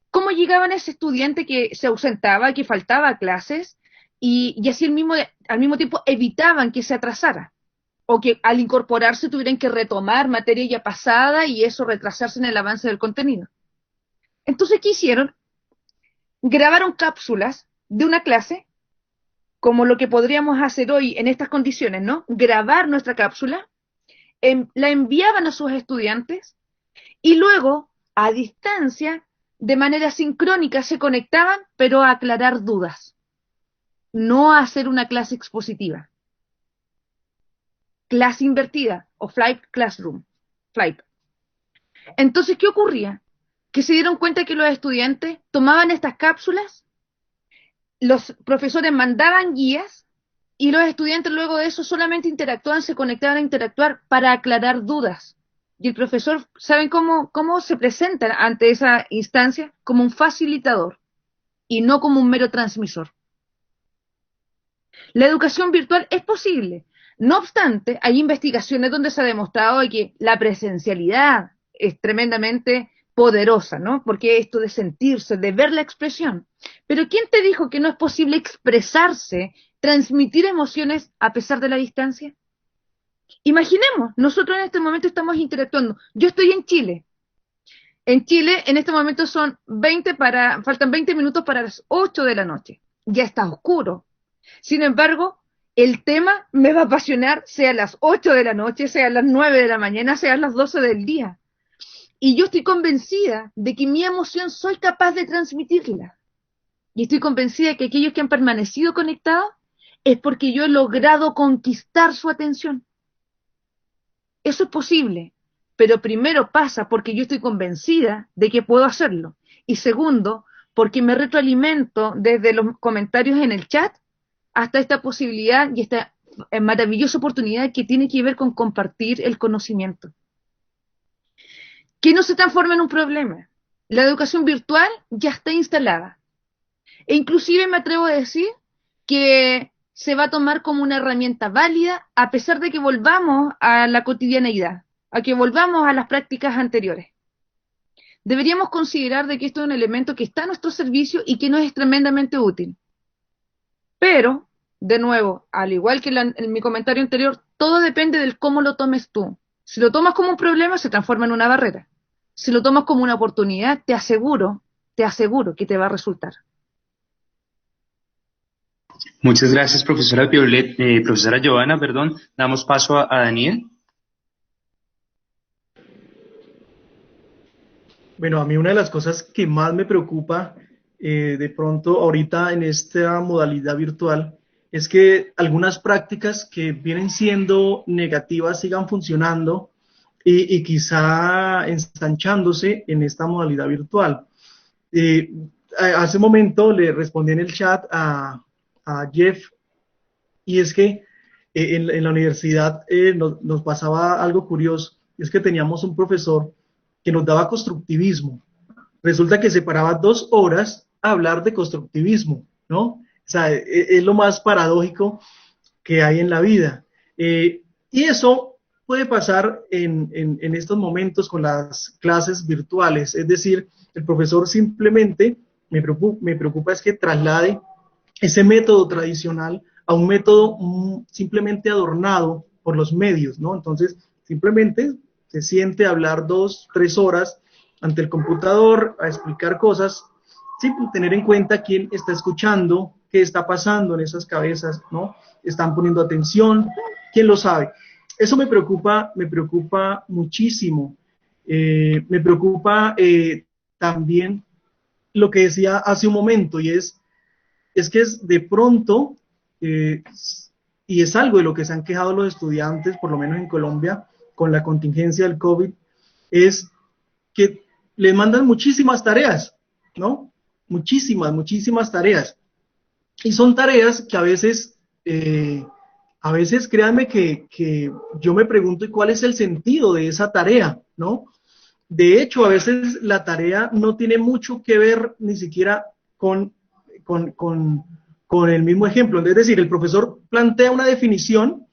¿cómo llegaban a ese estudiante que se ausentaba, que faltaba a clases, y así al mismo tiempo evitaban que se atrasara? O que al incorporarse tuvieran que retomar materia ya pasada y eso retrasarse en el avance del contenido. Entonces, ¿qué hicieron? Grabaron cápsulas de una clase, como lo que podríamos hacer hoy en estas condiciones, ¿no? Grabar nuestra cápsula, la enviaban a sus estudiantes y luego, a distancia, de manera sincrónica, se conectaban, pero a aclarar dudas, no a hacer una clase expositiva. Clase invertida o flight classroom. Flight. Entonces, ¿qué ocurría? Que se dieron cuenta que los estudiantes tomaban estas cápsulas, los profesores mandaban guías y los estudiantes luego de eso solamente interactuaban, se conectaban a interactuar para aclarar dudas. Y el profesor, ¿saben cómo se presenta ante esa instancia? Como un facilitador y no como un mero transmisor. La educación virtual es posible. No obstante, hay investigaciones donde se ha demostrado que la presencialidad es tremendamente poderosa, ¿no? Porque esto de sentirse, de ver la expresión. Pero ¿quién te dijo que no es posible expresarse, transmitir emociones a pesar de la distancia? Imaginemos, nosotros en este momento estamos interactuando. Yo estoy en Chile. En Chile, en este momento faltan 20 minutos para las 8 de la noche. Ya está oscuro. Sin embargo, el tema me va a apasionar, sea a las 8 de la noche, sea a las 9 de la mañana, sea a las 12 del día. Y yo estoy convencida de que mi emoción soy capaz de transmitirla. Y estoy convencida de que aquellos que han permanecido conectados es porque yo he logrado conquistar su atención. Eso es posible, pero primero pasa porque yo estoy convencida de que puedo hacerlo. Y segundo, porque me retroalimento desde los comentarios en el chat hasta esta posibilidad y esta maravillosa oportunidad que tiene que ver con compartir el conocimiento. Que no se transforme en un problema. La educación virtual ya está instalada. E inclusive me atrevo a decir que se va a tomar como una herramienta válida a pesar de que volvamos a la cotidianeidad, a que volvamos a las prácticas anteriores. Deberíamos considerar de que esto es un elemento que está a nuestro servicio y que nos es tremendamente útil. Pero, de nuevo, al igual que en mi comentario anterior, todo depende del cómo lo tomes tú. Si lo tomas como un problema, se transforma en una barrera. si lo tomas como una oportunidad, te aseguro que te va a resultar. Muchas gracias, profesora Giovanna, perdón. Damos paso a Daniel. Bueno, a mí una de las cosas que más me preocupa de pronto ahorita en esta modalidad virtual es que algunas prácticas que vienen siendo negativas sigan funcionando y quizá ensanchándose en esta modalidad virtual. Eh, Hace un momento le respondí en el chat a Jeff, y es que en la universidad nos pasaba algo curioso, y es que teníamos un profesor que nos daba constructivismo. Resulta que se paraba 2 horas a hablar de constructivismo, ¿no? O sea, es lo más paradójico que hay en la vida. Y eso puede pasar en estos momentos con las clases virtuales, es decir, el profesor simplemente, me preocupa es que traslade ese método tradicional a un método simplemente adornado por los medios, ¿no? Entonces, simplemente se siente a hablar 2, 3 horas ante el computador, a explicar cosas, sin tener en cuenta quién está escuchando, qué está pasando en esas cabezas, ¿no? Están poniendo atención, quién lo sabe. Eso me preocupa muchísimo. Me preocupa también lo que decía hace un momento, y es que es de pronto, y es algo de lo que se han quejado los estudiantes, por lo menos en Colombia, con la contingencia del COVID, es que les mandan muchísimas tareas, ¿no? Muchísimas tareas. Y son tareas que a veces créanme que yo me pregunto, ¿y cuál es el sentido de esa tarea, ¿no? De hecho, a veces la tarea no tiene mucho que ver ni siquiera con el mismo ejemplo. Es decir, el profesor plantea una definición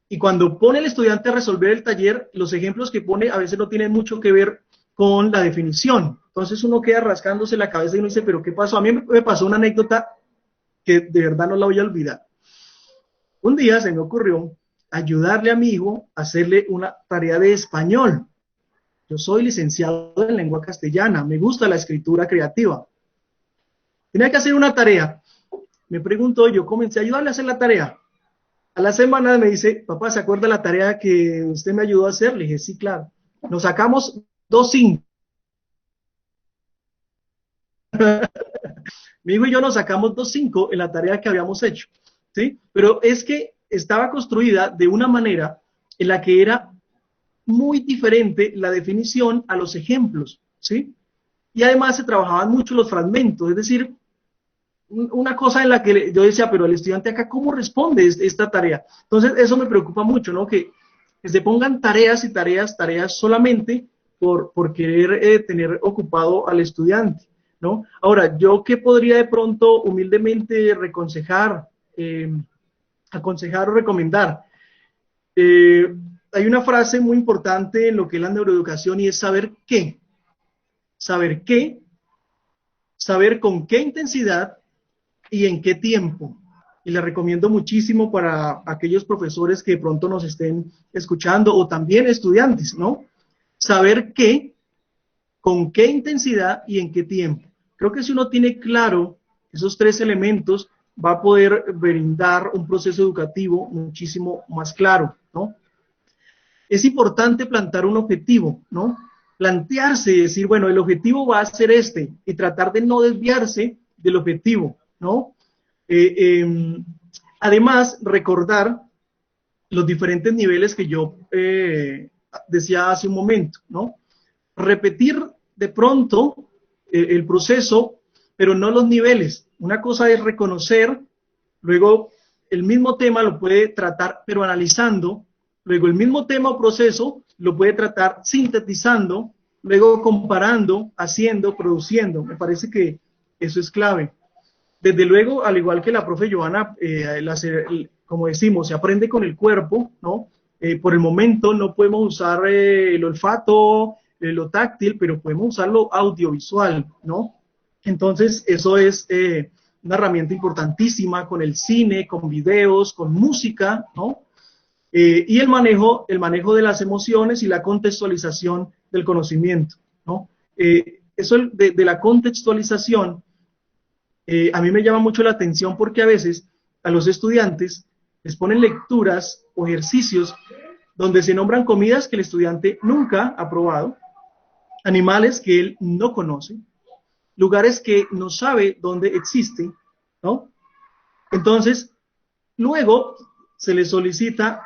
y cuando pone al estudiante a resolver el taller, los ejemplos que pone a veces no tienen mucho que ver con la definición. Entonces uno queda rascándose la cabeza y uno dice, ¿pero qué pasó? A mí me pasó una anécdota que de verdad no la voy a olvidar. Un día se me ocurrió ayudarle a mi hijo a hacerle una tarea de español. Yo soy licenciado en lengua castellana, me gusta la escritura creativa. Tenía que hacer una tarea. Me preguntó, yo comencé a ayudarle a hacer la tarea. A la semana me dice, papá, ¿se acuerda la tarea que usted me ayudó a hacer? Le dije, sí, claro. Nos sacamos 2.5. Mi hijo y yo nos sacamos 2.5 en la tarea que habíamos hecho, ¿sí? Pero es que estaba construida de una manera en la que era muy diferente la definición a los ejemplos, ¿sí? Y además se trabajaban mucho los fragmentos, es decir, una cosa en la que yo decía, pero el estudiante acá, ¿cómo responde esta tarea? Entonces, eso me preocupa mucho, ¿no? Que se pongan tareas y tareas solamente por querer tener ocupado al estudiante, ¿no? Ahora, ¿yo qué podría de pronto humildemente aconsejar o recomendar? Hay una frase muy importante en lo que es la neuroeducación y es saber qué. Saber qué, saber con qué intensidad y en qué tiempo. Y la recomiendo muchísimo para aquellos profesores que de pronto nos estén escuchando o también estudiantes, ¿no? Saber qué, con qué intensidad y en qué tiempo. Creo que si uno tiene claro esos 3 elementos, va a poder brindar un proceso educativo muchísimo más claro, ¿no? Es importante plantar un objetivo, ¿no? Plantearse y decir, bueno, el objetivo va a ser este, y tratar de no desviarse del objetivo, ¿no? Además, recordar los diferentes niveles que yo decía hace un momento, ¿no? Repetir de pronto el proceso, pero no los niveles. Una cosa es reconocer, luego el mismo tema lo puede tratar, pero analizando, luego el mismo tema o proceso lo puede tratar sintetizando, luego comparando, haciendo, produciendo. Me parece que eso es clave. Desde luego, al igual que la profe Giovanna, como decimos, se aprende con el cuerpo, ¿no? Por el momento no podemos usar el olfato, lo táctil, pero podemos usar lo audiovisual, ¿no? Entonces, eso es una herramienta importantísima con el cine, con videos, con música, ¿no? y el manejo de las emociones y la contextualización del conocimiento, ¿no? Eso de la contextualización, a mí me llama mucho la atención porque a veces a los estudiantes les ponen lecturas o ejercicios donde se nombran comidas que el estudiante nunca ha probado, animales que él no conoce, lugares que no sabe dónde existen, ¿no? Entonces, luego se le solicita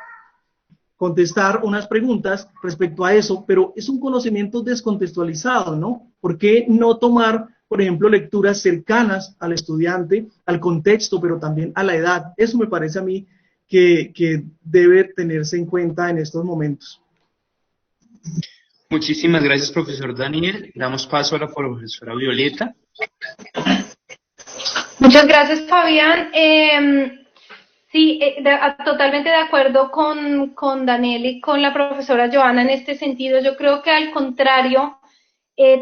contestar unas preguntas respecto a eso, pero es un conocimiento descontextualizado, ¿no? ¿Por qué no tomar, por ejemplo, lecturas cercanas al estudiante, al contexto, pero también a la edad? Eso me parece a mí que debe tenerse en cuenta en estos momentos. Muchísimas gracias, profesor Daniel. Damos paso a la profesora Violeta. Muchas gracias, Fabián. Sí, totalmente de acuerdo con Daniel y con la profesora Joana en este sentido. Yo creo que al contrario,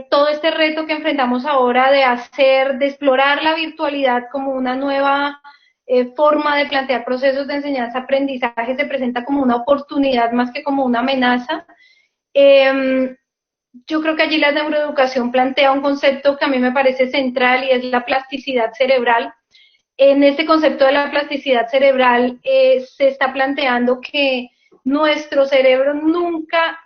todo este reto que enfrentamos ahora de explorar la virtualidad como una nueva forma de plantear procesos de enseñanza-aprendizaje se presenta como una oportunidad más que como una amenaza. Yo creo que allí la neuroeducación plantea un concepto que a mí me parece central y es la plasticidad cerebral. En este concepto de la plasticidad cerebral se está planteando que nuestro cerebro nunca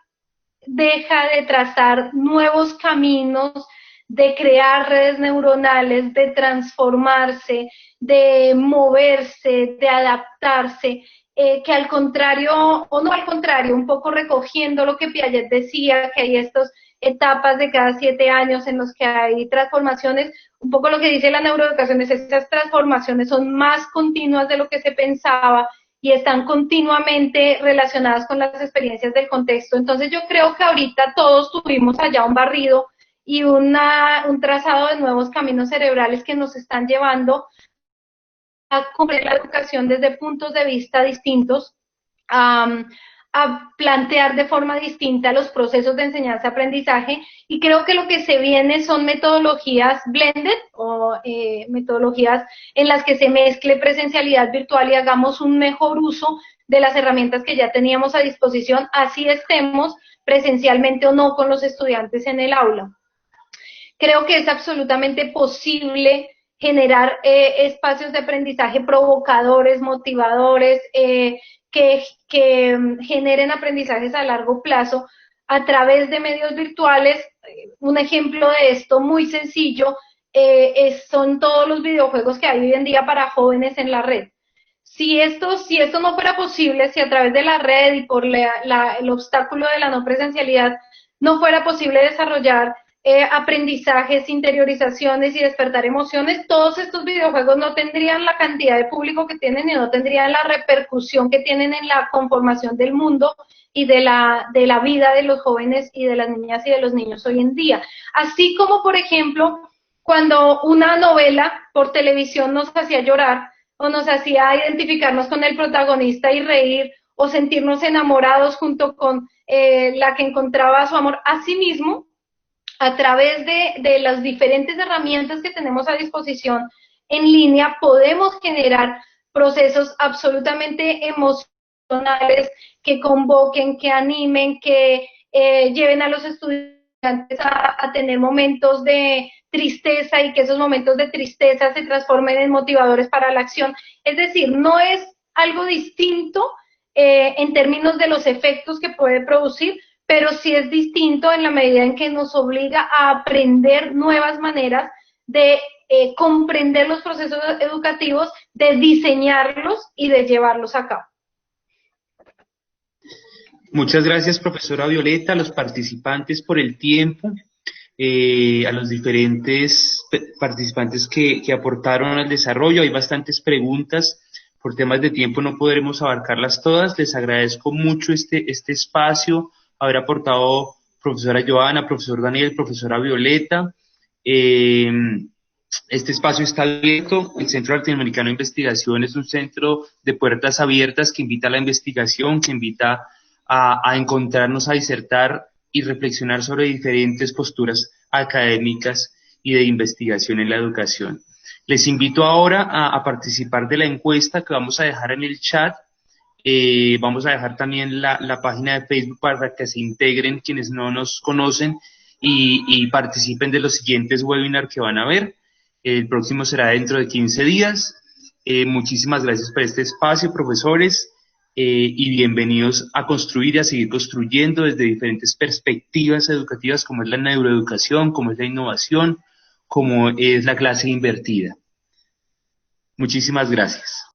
deja de trazar nuevos caminos, de crear redes neuronales, de transformarse, de moverse, de adaptarse, que al contrario, o no al contrario, un poco recogiendo lo que Piaget decía, que hay estas etapas de cada 7 años en los que hay transformaciones, un poco lo que dice la neuroeducación es que esas transformaciones son más continuas de lo que se pensaba y están continuamente relacionadas con las experiencias del contexto. Entonces yo creo que ahorita todos tuvimos allá un barrido y un trazado de nuevos caminos cerebrales que nos están llevando a comprender la educación desde puntos de vista distintos, a plantear de forma distinta los procesos de enseñanza-aprendizaje, y creo que lo que se viene son metodologías blended o metodologías en las que se mezcle presencialidad virtual y hagamos un mejor uso de las herramientas que ya teníamos a disposición, así estemos presencialmente o no con los estudiantes en el aula. Creo que es absolutamente posible generar espacios de aprendizaje provocadores, motivadores, que generen aprendizajes a largo plazo a través de medios virtuales. Un ejemplo de esto muy sencillo son todos los videojuegos que hay hoy en día para jóvenes en la red. Si esto no fuera posible, si a través de la red y por el obstáculo de la no presencialidad no fuera posible desarrollar aprendizajes, interiorizaciones y despertar emociones, todos estos videojuegos no tendrían la cantidad de público que tienen y no tendrían la repercusión que tienen en la conformación del mundo y de la vida de los jóvenes y de las niñas y de los niños hoy en día. Así como, por ejemplo, cuando una novela por televisión nos hacía llorar o nos hacía identificarnos con el protagonista y reír o sentirnos enamorados junto con la que encontraba su amor, asimismo, a través de las diferentes herramientas que tenemos a disposición en línea, podemos generar procesos absolutamente emocionales que convoquen, que animen, que lleven a los estudiantes a tener momentos de tristeza y que esos momentos de tristeza se transformen en motivadores para la acción. Es decir, no es algo distinto en términos de los efectos que puede producir, pero sí es distinto en la medida en que nos obliga a aprender nuevas maneras de comprender los procesos educativos, de diseñarlos y de llevarlos a cabo. Muchas gracias, profesora Violeta, a los participantes por el tiempo, a los diferentes participantes que aportaron al desarrollo. Hay bastantes preguntas. Por temas de tiempo no podremos abarcarlas todas. Les agradezco mucho este espacio, haber aportado profesora Joana, profesor Daniel, profesora Violeta. Este espacio está abierto. El Centro Latinoamericano de Investigación es un centro de puertas abiertas que invita a la investigación, que invita a encontrarnos, a disertar y reflexionar sobre diferentes posturas académicas y de investigación en la educación. Les invito ahora a participar de la encuesta que vamos a dejar en el chat. Vamos a dejar también la página de Facebook para que se integren quienes no nos conocen y participen de los siguientes webinars que van a ver. El próximo será dentro de 15 días. Muchísimas gracias por este espacio, profesores, y bienvenidos a construir y a seguir construyendo desde diferentes perspectivas educativas, como es la neuroeducación, como es la innovación, como es la clase invertida. Muchísimas gracias.